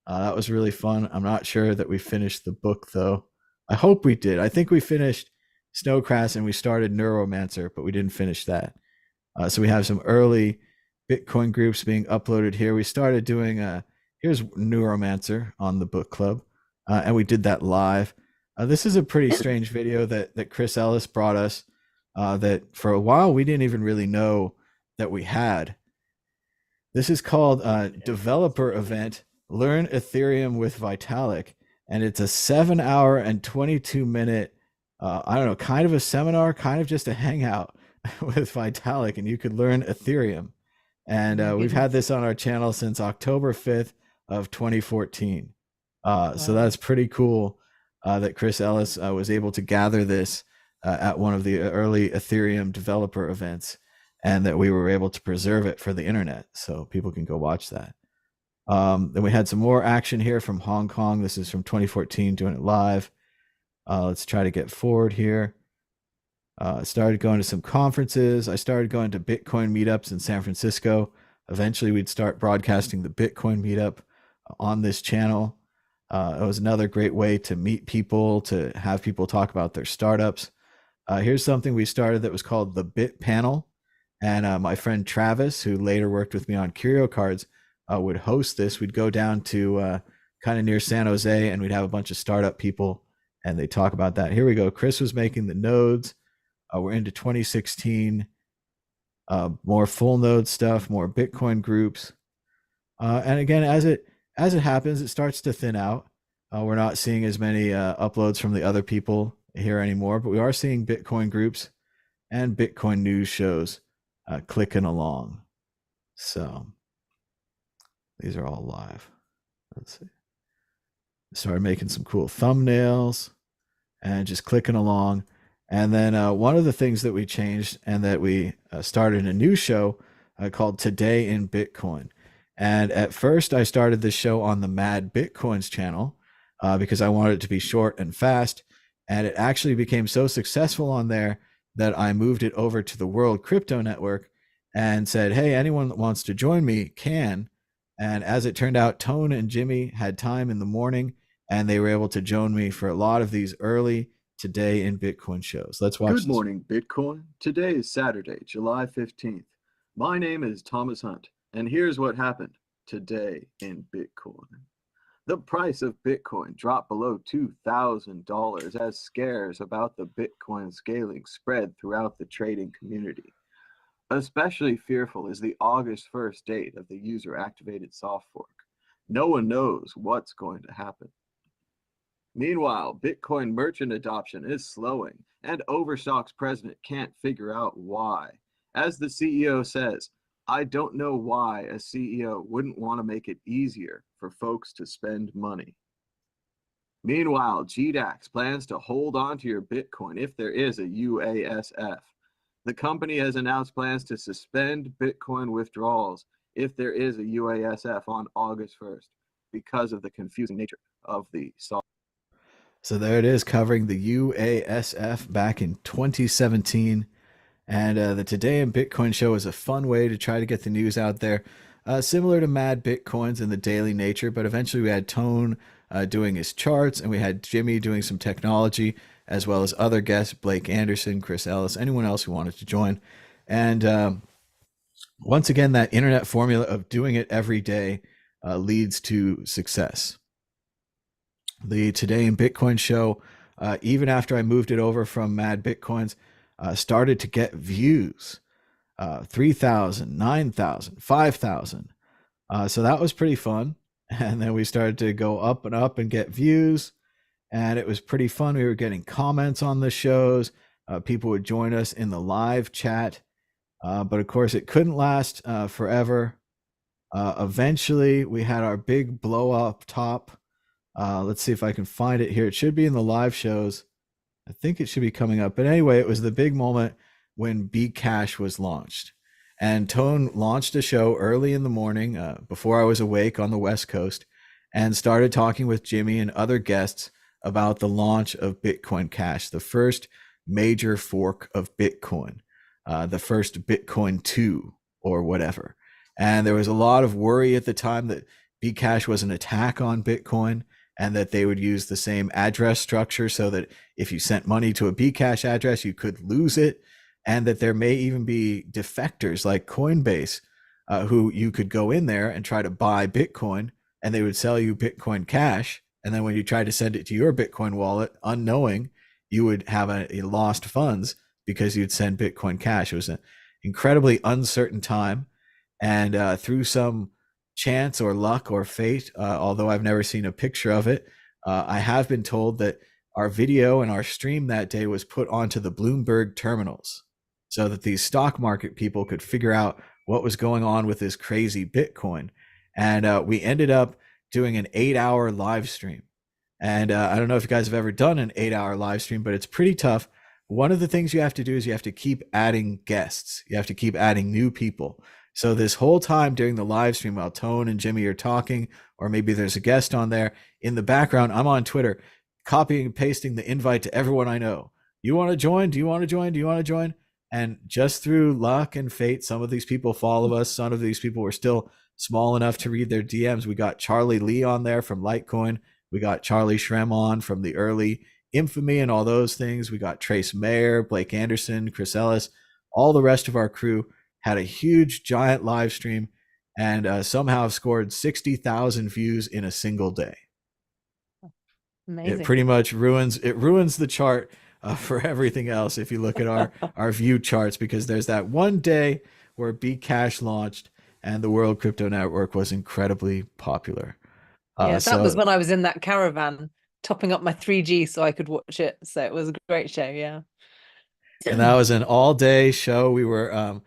That was really fun. I'm not sure that we finished the book, though. I hope we did. I think we finished Snow Crash and we started Neuromancer, but we didn't finish that. So we have some early Bitcoin groups being uploaded here. We started doing, here's Neuromancer on the book club, and we did that live. This is a pretty strange video that Chris Ellis brought us that for a while we didn't even really know that we had. This is called Developer Event, Learn Ethereum with Vitalik. And it's a 7-hour and 22-minute, kind of a seminar, kind of just a hangout with Vitalik, and you could learn Ethereum. And we've had this on our channel since October 5th of 2014. So that's pretty cool that Chris Ellis was able to gather this at one of the early Ethereum developer events, and that we were able to preserve it for the internet so people can go watch that. Then we had some more action here from Hong Kong. This is from 2014, doing it live. Let's try to get forward here. I started going to some conferences. I started going to Bitcoin meetups in San Francisco. Eventually, we'd start broadcasting the Bitcoin meetup on this channel. It was another great way to meet people, to have people talk about their startups. Here's something we started that was called the Bit Panel. And my friend Travis, who later worked with me on Curio Cards, would host this. We'd go down to kind of near San Jose, and we'd have a bunch of startup people, and they talk about that. Here we go. Chris was making the nodes. We're into 2016. More full node stuff, more Bitcoin groups. And again, as it happens, it starts to thin out. We're not seeing as many uploads from the other people here anymore, but we are seeing Bitcoin groups and Bitcoin news shows clicking along. So these are all live. Let's see. Started making some cool thumbnails and just clicking along. And then one of the things that we changed and that we started a new show called Today in Bitcoin. And at first I started this show on the Mad Bitcoins channel because I wanted it to be short and fast. And it actually became so successful on there that I moved it over to the World Crypto Network and said, hey, anyone that wants to join me can. And as it turned out, Tone and Jimmy had time in the morning, and they were able to join me for a lot of these early Today in Bitcoin shows. Let's watch. Good morning, Bitcoin. Today is Saturday, July 15th. My name is Thomas Hunt, and here's what happened today in Bitcoin. The price of Bitcoin dropped below $2,000 as scares about the Bitcoin scaling spread throughout the trading community. Especially fearful is the August 1st date of the user-activated soft fork. No one knows what's going to happen. Meanwhile, Bitcoin merchant adoption is slowing, and Overstock's president can't figure out why. As the CEO says, I don't know why a CEO wouldn't want to make it easier for folks to spend money. Meanwhile, GDAX plans to hold on to your Bitcoin if there is a UASF. The company has announced plans to suspend Bitcoin withdrawals if there is a UASF on August 1st because of the confusing nature of the software. So there it is, covering the UASF back in 2017. And the Today in Bitcoin show is a fun way to try to get the news out there, similar to Mad Bitcoins in the daily nature. But eventually we had Tone doing his charts, and we had Jimmy doing some technology, as well as other guests, Blake Anderson, Chris Ellis, anyone else who wanted to join. And once again, that internet formula of doing it every day leads to success. The Today in Bitcoin show, even after I moved it over from Mad Bitcoins, started to get views, 3,000, 9,000, 5,000. So that was pretty fun. And then we started to go up and up and get views. And it was pretty fun. We were getting comments on the shows. People would join us in the live chat. But of course, it couldn't last forever. Eventually, we had our big blow up top. Let's see if I can find it here. It should be in the live shows. I think it should be coming up. But anyway, it was the big moment when Bcash was launched. And Tone launched a show early in the morning before I was awake on the West Coast, and started talking with Jimmy and other guests about the launch of Bitcoin Cash, the first major fork of Bitcoin, the first Bitcoin 2 or whatever. And there was a lot of worry at the time that Bcash was an attack on Bitcoin, and that they would use the same address structure so that if you sent money to a Bcash address, you could lose it, and that there may even be defectors like Coinbase who you could go in there and try to buy Bitcoin, and they would sell you Bitcoin Cash. And then when you tried to send it to your Bitcoin wallet, unknowing, you would have a lost funds because you'd send Bitcoin Cash. It was an incredibly uncertain time. And through some chance or luck or fate, although I've never seen a picture of it, I have been told that our video and our stream that day was put onto the Bloomberg terminals so that these stock market people could figure out what was going on with this crazy Bitcoin. And we ended up doing an 8-hour live stream. And I don't know if you guys have ever done an 8-hour live stream, but it's pretty tough. One of the things you have to do is you have to keep adding guests. You have to keep adding new people. So this whole time during the live stream, while Tone and Jimmy are talking, or maybe there's a guest on there, in the background, I'm on Twitter, copying and pasting the invite to everyone I know. You want to join? Do you want to join? Do you want to join? And just through luck and fate, some of these people follow us. Some of these people were still small enough to read their DMs. We got Charlie Lee on there from Litecoin. We got Charlie Shrem on from the early Infamy and all those things. We got Trace Mayer, Blake Anderson, Chris Ellis. All the rest of our crew had a huge, giant live stream and somehow scored 60,000 views in a single day. Amazing. It pretty much ruins the chart for everything else if you look at our view charts, because there's that one day where Bcash launched and the World Crypto Network was incredibly popular. Yeah, that was when I was in that caravan topping up my 3G so I could watch it. So it was a great show, yeah. And that was an all-day show. We were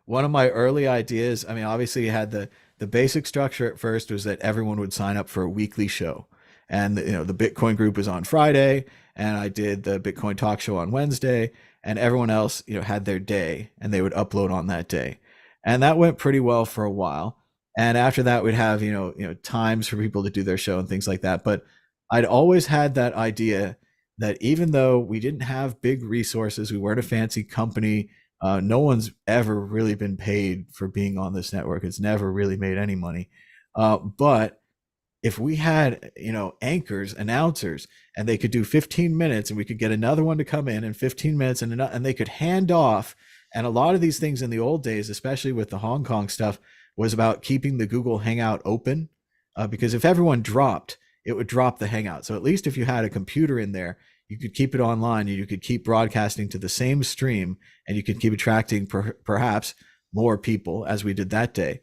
one of my early ideas. I mean, obviously you had the basic structure at first was that everyone would sign up for a weekly show. And the Bitcoin group was on Friday, and I did the Bitcoin talk show on Wednesday, and everyone else, had their day and they would upload on that day. And that went pretty well for a while. And after that, we'd have, times for people to do their show and things like that. But I'd always had that idea that even though we didn't have big resources, we weren't a fancy company, no one's ever really been paid for being on this network. It's never really made any money. But if we had, anchors, announcers, and they could do 15 minutes and we could get another one to come in 15 minutes and they could hand off. And a lot of these things in the old days, especially with the Hong Kong stuff, was about keeping the Google Hangout open, because if everyone dropped, it would drop the Hangout. So at least if you had a computer in there, you could keep it online and you could keep broadcasting to the same stream, and you could keep attracting perhaps more people, as we did that day.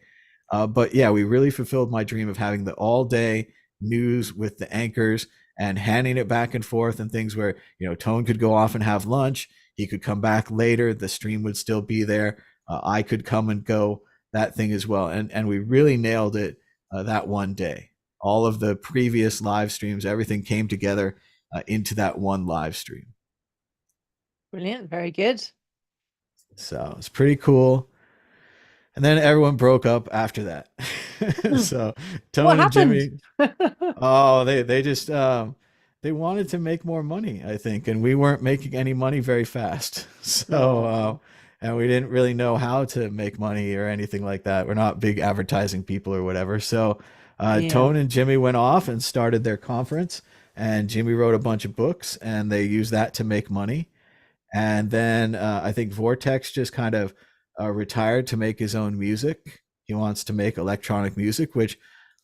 But yeah, we really fulfilled my dream of having the all day news with the anchors and handing it back and forth, and things where, Tone could go off and have lunch. He could come back later. The stream would still be there. I could come and go, that thing as well. And we really nailed it that one day. All of the previous live streams, everything came together into that one live stream. Brilliant. Very good. So it's pretty cool. And then everyone broke up after that. So Tone and Jimmy, they just they wanted to make more money, I think, and we weren't making any money very fast. So and we didn't really know how to make money or anything like that. We're not big advertising people or whatever. So Tone and Jimmy went off and started their conference, and Jimmy wrote a bunch of books, and they used that to make money. And then I think Vortex just kind of retired to make his own music. He wants to make electronic music, which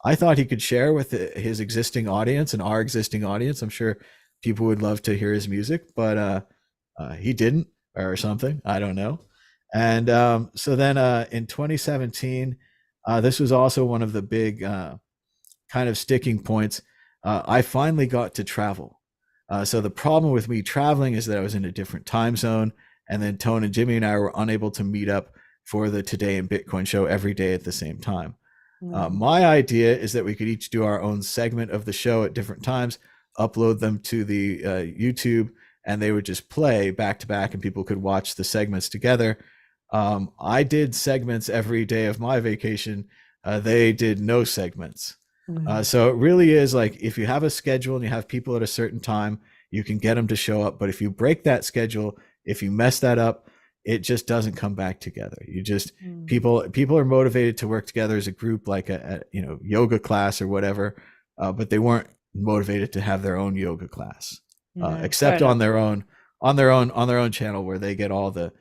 I thought he could share with his existing audience and our existing audience. I'm sure people would love to hear his music, but he didn't, or something. I don't know. And so then in 2017, this was also one of the big kind of sticking points. I finally got to travel. So the problem with me traveling is that I was in a different time zone, and then Tone and Jimmy and I were unable to meet up for the Today in Bitcoin show every day at the same time. My idea is that we could each do our own segment of the show at different times, upload them to the YouTube, and they would just play back to back, and people could watch the segments together. I did segments every day of my vacation. They did no segments. So it really is like, if you have a schedule and you have people at a certain time, you can get them to show up. But if you break that schedule, if you mess that up, it just doesn't come back together. You just people are motivated to work together as a group, like a yoga class or whatever, but they weren't motivated to have their own yoga class, except on their own channel, where they get all the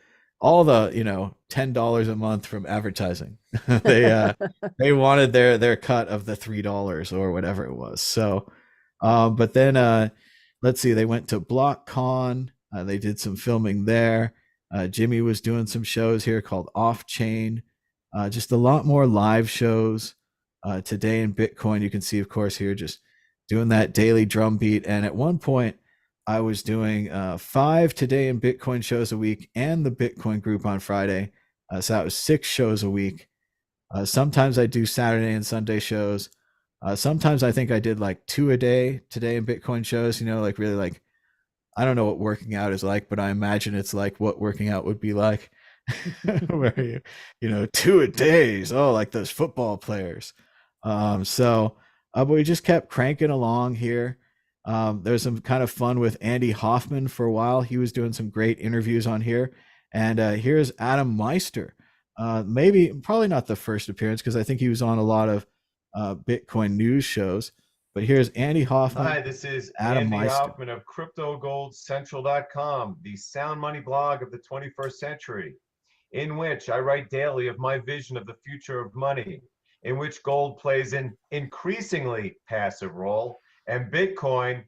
$10 a month from advertising. They wanted their cut of the $3 or whatever it was. So but then let's see, they went to BlockCon. They did some filming there. Jimmy was doing some shows here called Off Chain. Just a lot more live shows. Today in Bitcoin, you can see, of course, here just doing that daily drum beat. And at one point, I was doing 5 Today in Bitcoin shows a week and the Bitcoin group on Friday. So that was 6 shows a week. Sometimes I do Saturday and Sunday shows. Sometimes I think I did like 2 a day Today in Bitcoin shows, like really like, I don't know what working out is like, but I imagine it's like what working out would be like, where 2 a days. Oh, like those football players. But we just kept cranking along here. There's some kind of fun with Andy Hoffman for a while. He was doing some great interviews on here. And here's Adam Meister. Probably not the first appearance, because I think he was on a lot of Bitcoin news shows. But here's Andy Hoffman. Hi, this is Adam Andy Meister. Hoffman of CryptoGoldCentral.com, the sound money blog of the 21st century, in which I write daily of my vision of the future of money, in which gold plays an increasingly passive role, and Bitcoin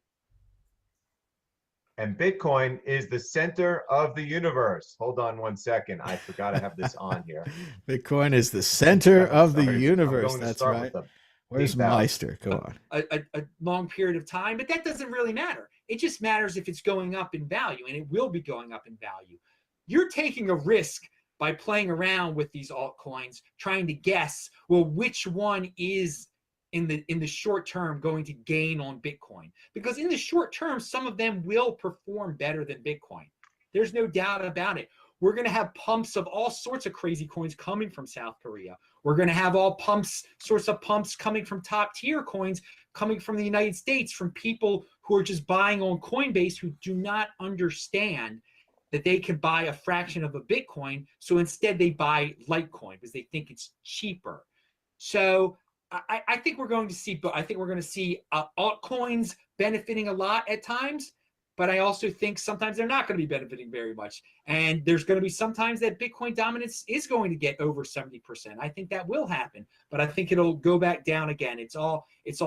is the center of the universe. Hold on one second. I forgot I have this on here. Bitcoin is the center of the Sorry, I'm universe. going to That's start right. with the Where's deep bow. Meister? Go on. a long period of time, but that doesn't really matter. It just matters if it's going up in value, and it will be going up in value. You're taking a risk by playing around with these altcoins, trying to guess, well, which one is in the short term going to gain on Bitcoin? Because in the short term, some of them will perform better than Bitcoin. There's no doubt about it. We're going to have pumps of all sorts of crazy coins coming from South Korea. We're going to have sorts of pumps coming from top tier coins coming from the United States, from people who are just buying on Coinbase who do not understand that they can buy a fraction of a Bitcoin. So instead they buy Litecoin because they think it's cheaper. So I think we're going to see, altcoins benefiting a lot at times, but I also think sometimes they're not going to be benefiting very much. And there's going to be sometimes that Bitcoin dominance is going to get over 70%. I think that will happen, but I think it'll go back down again. It's all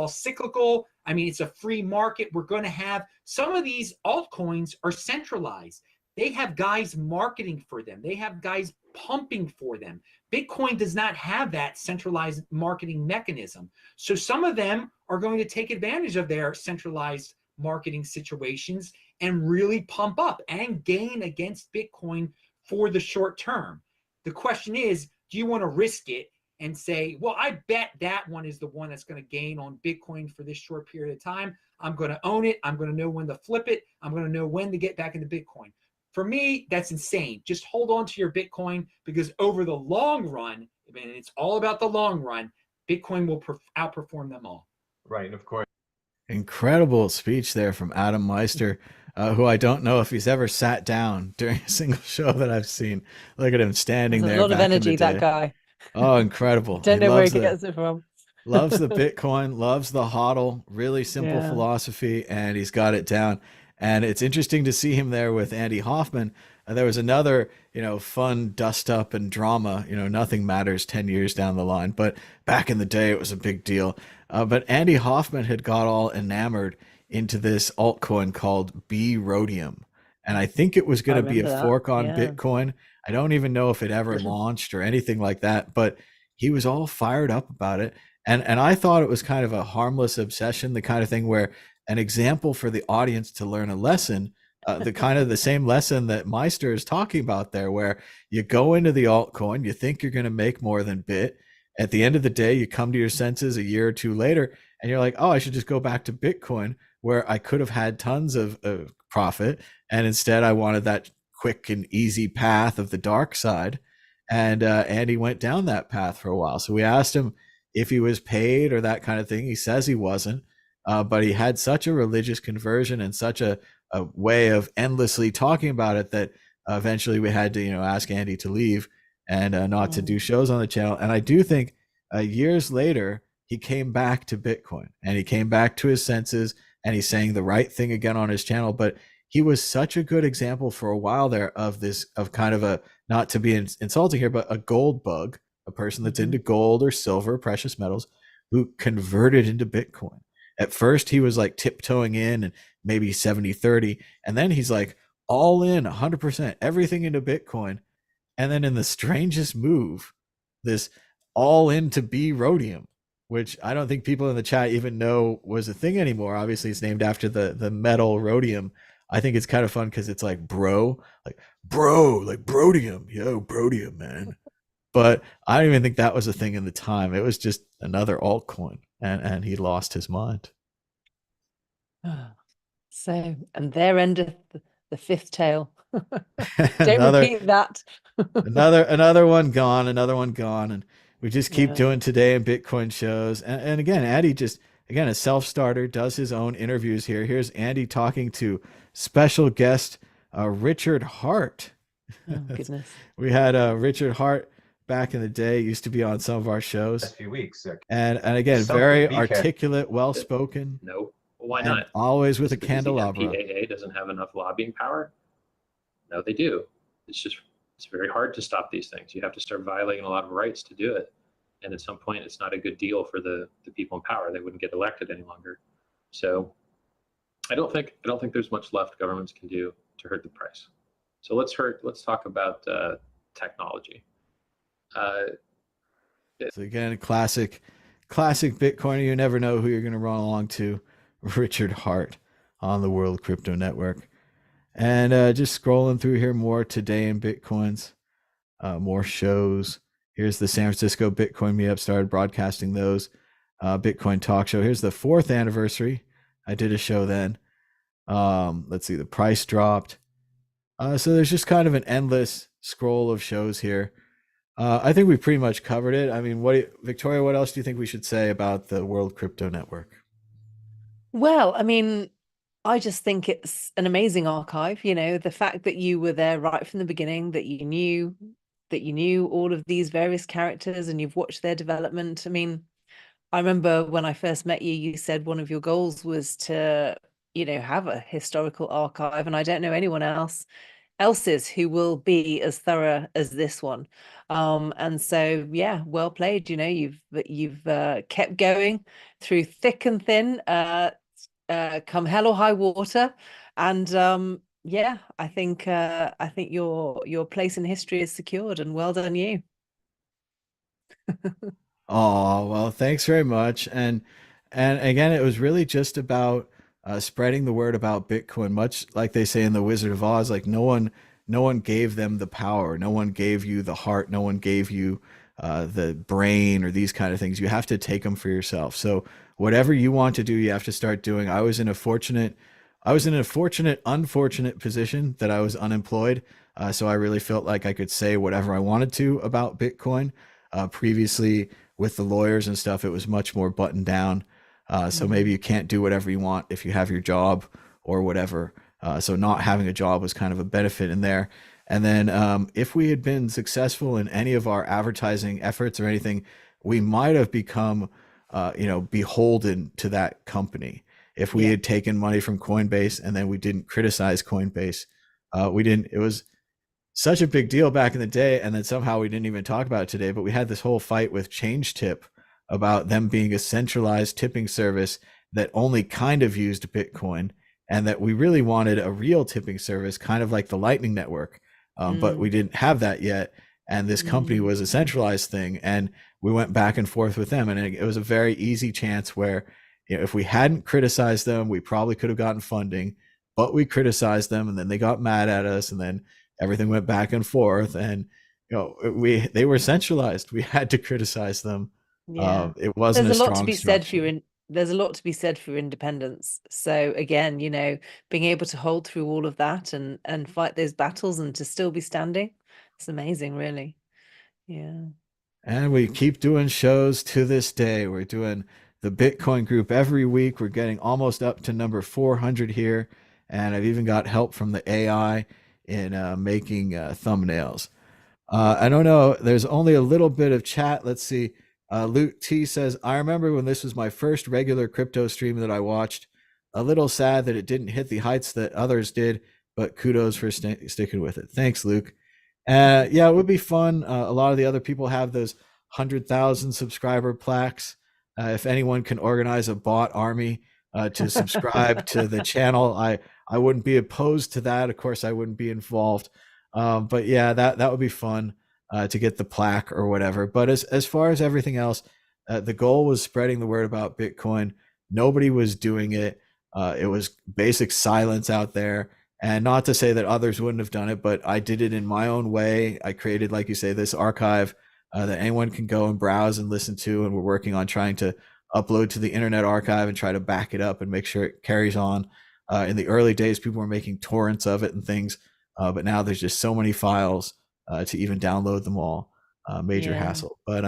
cyclical. I mean, it's a free market. We're going to have some of these altcoins are centralized. They have guys marketing for them. They have guys pumping for them. Bitcoin does not have that centralized marketing mechanism. So some of them are going to take advantage of their centralized marketing situations and really pump up and gain against Bitcoin for the short term. The question is, do you want to risk it and say, well, I bet that one is the one that's going to gain on Bitcoin for this short period of time. I'm going to own it. I'm going to know when to flip it. I'm going to know when to get back into Bitcoin. For me, that's insane. Just hold on to your Bitcoin, because over the long run, and it's all about the long run, Bitcoin will outperform them all. Right, and of course. Incredible speech there from Adam Meister, who I don't know if he's ever sat down during a single show that I've seen. Look at him standing there. A lot of energy, that guy. Oh, incredible. Don't know where he gets it from. Loves the Bitcoin, loves the HODL, really simple philosophy, and he's got it down. And it's interesting to see him there with Andy Hoffman. There was another, fun dust up and drama. Nothing matters 10 years down the line, but back in the day, it was a big deal. But Andy Hoffman had got all enamored into this altcoin called B Rhodium. And I think it was going to be a fork on Bitcoin. I don't even know if it ever launched or anything like that, but he was all fired up about it. And I thought it was kind of a harmless obsession, the kind of thing where an example for the audience to learn a lesson, the same lesson that Meister is talking about there, where you go into the altcoin, you think you're going to make more than Bit. At the end of the day, you come to your senses a year or two later, and you're like, oh, I should just go back to Bitcoin, where I could have had tons of profit. And instead, I wanted that quick and easy path of the dark side. And Andy went down that path for a while. So we asked him if he was paid or that kind of thing. He says he wasn't. But he had such a religious conversion and such a way of endlessly talking about it that eventually we had to, ask Andy to leave and not to do shows on the channel. And I do think years later, he came back to Bitcoin and he came back to his senses and he's saying the right thing again on his channel. But he was such a good example for a while there of kind of a, not to be insulting here, but a gold bug, a person that's into gold or silver, precious metals, who converted into Bitcoin. At first, he was like tiptoeing in and maybe 70-30. And then he's like all in 100%, everything into Bitcoin. And then in the strangest move, this all into B Rhodium, which I don't think people in the chat even know was a thing anymore. Obviously, it's named after the metal rhodium. I think it's kind of fun because it's like like Brodium. Yo, Brodium, man. But I don't even think that was a thing in the time. It was just another altcoin. And he lost his mind. So, and there endeth the fifth tale. Don't repeat that. another one gone, and we just keep doing Today in Bitcoin shows. And again, Andy a self-starter, does his own interviews here. Here's Andy talking to special guest Richard Hart. Oh, goodness. We had Richard Hart back in the day. Used to be on some of our shows. Last few weeks. And again, Something very to be careful. articulate, well spoken. No. Well, why and not? always with a Just because the candelabra. MPAA doesn't have enough lobbying power? No, they do. It's very hard to stop these things. You have to start violating a lot of rights to do it. And at some point, it's not a good deal for the people in power. They wouldn't get elected any longer. So I don't think there's much left governments can do to hurt the price. So let's talk about technology. So again, classic Bitcoiner. You never know who you're going to run along to. Richard Hart on the World Crypto Network. And just scrolling through here, more Today in Bitcoins, more shows. Here's the San Francisco Bitcoin Meetup, started broadcasting those. Bitcoin Talk Show. Here's the 4th anniversary. I did a show then. Let's see, the price dropped. So there's just kind of an endless scroll of shows here. I think we pretty much covered it. I mean, Victoria, what else do you think we should say about the World Crypto Network? Well, I mean, I just think it's an amazing archive. You know, the fact that you were there right from the beginning, that you knew all of these various characters and you've watched their development. I mean, I remember when I first met you, you said one of your goals was to, have a historical archive, and I don't know anyone else's who will be as thorough as this one. And so, yeah, well played. You've kept going through thick and thin, come hell or high water, and yeah, I think your place in history is secured, and well done you. Oh, well, thanks very much. And again, it was really just about spreading the word about Bitcoin, much like they say in The Wizard of Oz. Like no one gave them the power. No one gave you the heart. No one gave you the brain or these kind of things. You have to take them for yourself. So whatever you want to do, you have to start doing. I was in a fortunate, unfortunate position that I was unemployed. So I really felt like I could say whatever I wanted to about Bitcoin. Previously with the lawyers and stuff, it was much more buttoned down. So maybe you can't do whatever you want if you have your job or whatever. So not having a job was kind of a benefit in there. And then if we had been successful in any of our advertising efforts or anything, we might have become, beholden to that company. If we had taken money from Coinbase and then we didn't criticize Coinbase, it was such a big deal back in the day. And then somehow we didn't even talk about it today, but we had this whole fight with ChangeTip about them being a centralized tipping service that only kind of used Bitcoin, and that we really wanted a real tipping service, kind of like the Lightning Network. But we didn't have that yet. And this company was a centralized thing. And we went back and forth with them. And it was a very easy chance where, if we hadn't criticized them, we probably could have gotten funding, but we criticized them and then they got mad at us, and then everything went back and forth. And, they were centralized. We had to criticize them. Yeah. It wasn't There's a lot to strong be said for structure. there's a lot to be said for independence. So again, being able to hold through all of that and fight those battles and to still be standing, it's amazing, really. Yeah. And we keep doing shows to this day. We're doing the Bitcoin group every week. We're getting almost up to number 400 here. And I've even got help from the AI in making thumbnails. I don't know. There's only a little bit of chat. Let's see. Luke T says, I remember when this was my first regular crypto stream that I watched. A little sad that it didn't hit the heights that others did, but kudos for sticking with it. Thanks, Luke. Yeah, it would be fun. A lot of the other people have those 100,000 subscriber plaques. If anyone can organize a bot army to subscribe to the channel, I wouldn't be opposed to that. Of course, I wouldn't be involved. But yeah, that would be fun. To get the plaque or whatever. But as far as everything else, the goal was spreading the word about Bitcoin. Nobody was doing it. It was basic silence out there. And not to say that others wouldn't have done it, but I did it in my own way. I created, like you say, this archive that anyone can go and browse and listen to. And we're working on trying to upload to the Internet Archive and try to back it up and make sure it carries on. In the early days, people were making torrents of it and things. But now there's just so many files to even download them all. Major hassle. But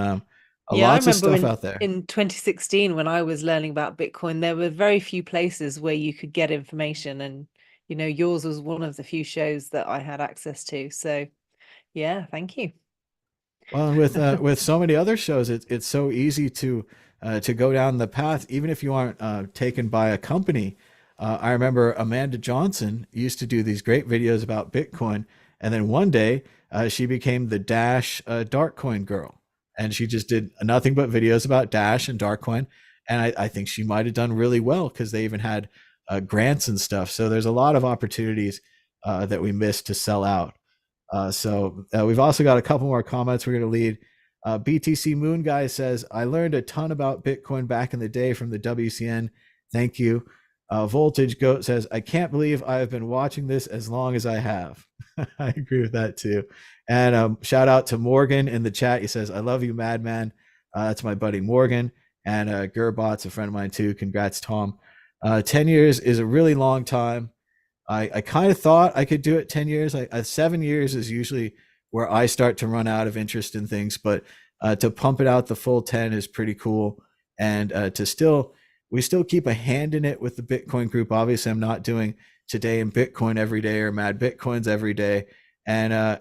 lots of stuff out there. In 2016, when I was learning about Bitcoin, there were very few places where you could get information. And, yours was one of the few shows that I had access to. So, yeah, thank you. Well, and with so many other shows, it's so easy to go down the path, even if you aren't taken by a company. I remember Amanda Johnson used to do these great videos about Bitcoin, and then one day she became the Dash Darkcoin girl, and she just did nothing but videos about Dash and Darkcoin. And I think she might have done really well because they even had grants and stuff. So there's a lot of opportunities that we missed to sell out. So we've also got a couple more comments we're going to lead. BTC Moon Guy says, I learned a ton about Bitcoin back in the day from the WCN. Thank you. Voltage Goat says, I can't believe I have been watching this as long as I have. I agree with that too. And shout out to Morgan in the chat. He says, I love you, Madman. That's my buddy Morgan. And Gerbot's a friend of mine too. Congrats, Tom. 10 years is a really long time. I kind of thought I could do it 10 years. 7 years is usually where I start to run out of interest in things, but to pump it out the full 10 is pretty cool. And we still keep a hand in it with the Bitcoin group. Obviously, I'm not doing Today in Bitcoin every day or Mad Bitcoins every day. And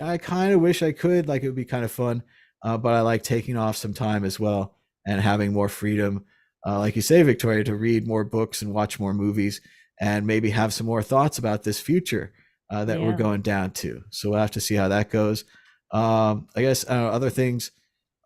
I kind of wish I could, like it would be kind of fun, but I like taking off some time as well and having more freedom, like you say, Victoria, to read more books and watch more movies and maybe have some more thoughts about this future that we're going down to. So we'll have to see how that goes. I guess other things,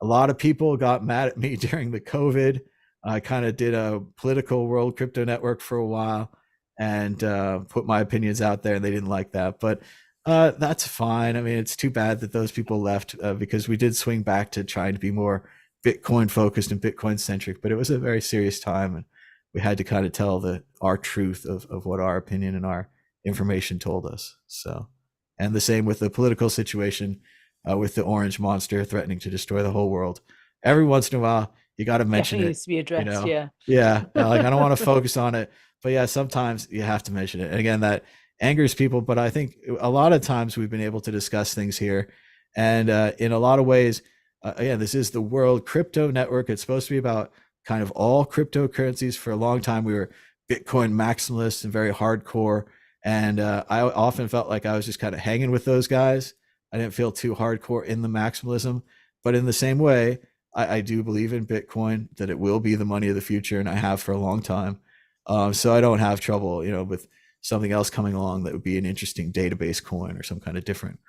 a lot of people got mad at me during the COVID. I kind of did a political World Crypto Network for a while and put my opinions out there, and they didn't like that. But that's fine. I mean, it's too bad that those people left because we did swing back to trying to be more Bitcoin focused and Bitcoin centric, but it was a very serious time, and we had to kind of tell our truth of what our opinion and our information told us. So, and the same with the political situation with the orange monster threatening to destroy the whole world. Every once in a while, you got to mention it. Needs to be addressed. You know? Yeah. Like I don't want to focus on it, but yeah, sometimes you have to mention it. And again, that angers people, but I think a lot of times we've been able to discuss things here, and in a lot of ways. Again, this is the World Crypto Network. It's supposed to be about kind of all cryptocurrencies. For a long time, we were Bitcoin maximalists and very hardcore. And I often felt like I was just kind of hanging with those guys. I didn't feel too hardcore in the maximalism. But in the same way, I do believe in Bitcoin, that it will be the money of the future, and I have for a long time. So I don't have trouble, with something else coming along that would be an interesting database coin or some kind of different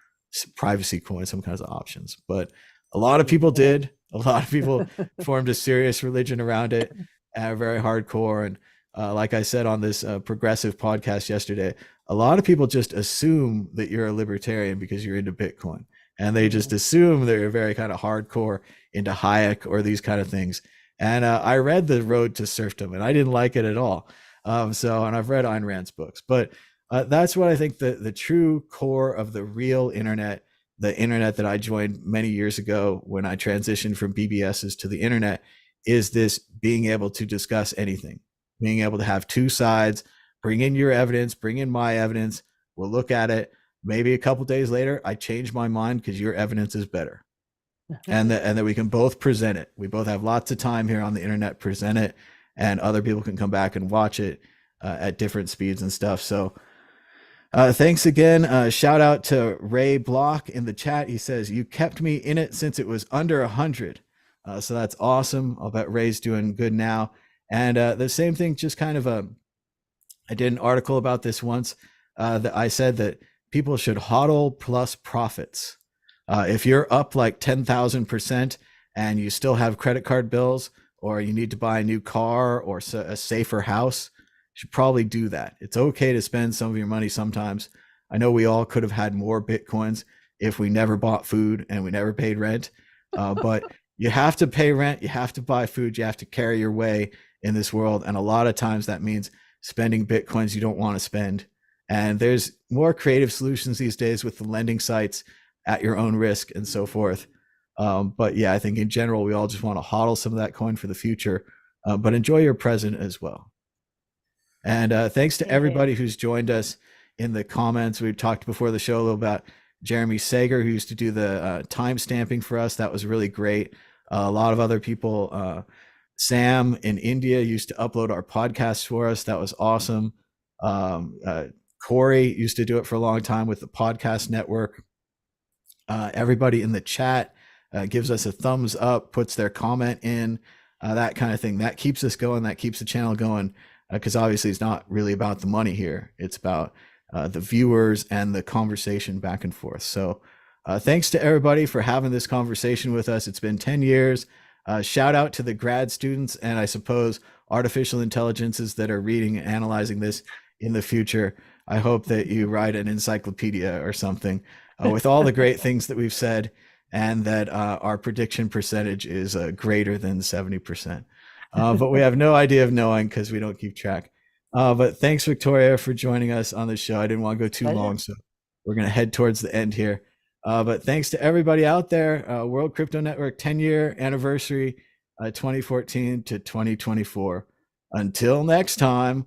privacy coin, some kinds of options. But a lot of people did. A lot of people formed a serious religion around it, very hardcore. And like I said on this progressive podcast yesterday, a lot of people just assume that you're a libertarian because you're into Bitcoin. And they just assume that you're very kind of hardcore into Hayek or these kind of things. And I read The Road to Serfdom, and I didn't like it at all. And I've read Ayn Rand's books. But that's what I think the true core of the real internet, the internet that I joined many years ago when I transitioned from BBSs to the internet, is this being able to discuss anything, being able to have two sides, bring in your evidence, bring in my evidence. We'll look at it. Maybe a couple days later, I change my mind because your evidence is better. and that we can both present it. We both have lots of time here on the internet, present it, and other people can come back and watch it at different speeds and stuff. So thanks again. Shout out to Ray Block in the chat. He says, you kept me in it since it was under 100. So that's awesome. I'll bet Ray's doing good now. And the same thing, just kind of I did an article about this once that I said that people should hodl plus profits. If you're up like 10,000% and you still have credit card bills, or you need to buy a new car or a safer house, you should probably do that. It's okay to spend some of your money sometimes. I know we all could have had more Bitcoins if we never bought food and we never paid rent, but you have to pay rent, you have to buy food, you have to carry your way in this world. And a lot of times that means spending Bitcoins you don't want to spend. And there's more creative solutions these days with the lending sites at your own risk and so forth. But yeah, I think in general, we all just want to hodl some of that coin for the future, but enjoy your present as well. And thanks to everybody who's joined us in the comments. We've talked before the show a little about Jeremy Sager, who used to do the time stamping for us. That was really great. A lot of other people, Sam in India used to upload our podcasts for us. That was awesome. Corey used to do it for a long time with the podcast network. Everybody in the chat, gives us a thumbs up, puts their comment in, that kind of thing. That keeps us going. That keeps the channel going, because obviously it's not really about the money here. It's about the viewers and the conversation back and forth. So thanks to everybody for having this conversation with us. It's been 10 years. Shout out to the grad students and I suppose artificial intelligences that are reading and analyzing this in the future. I hope that you write an encyclopedia or something with all the great things that we've said, and that our prediction percentage is greater than 70%. But we have no idea of knowing because we don't keep track. But thanks, Victoria, for joining us on the show. I didn't want to go too long, so we're going to head towards the end here. But thanks to everybody out there. World Crypto Network 10-year anniversary, 2014 to 2024. Until next time,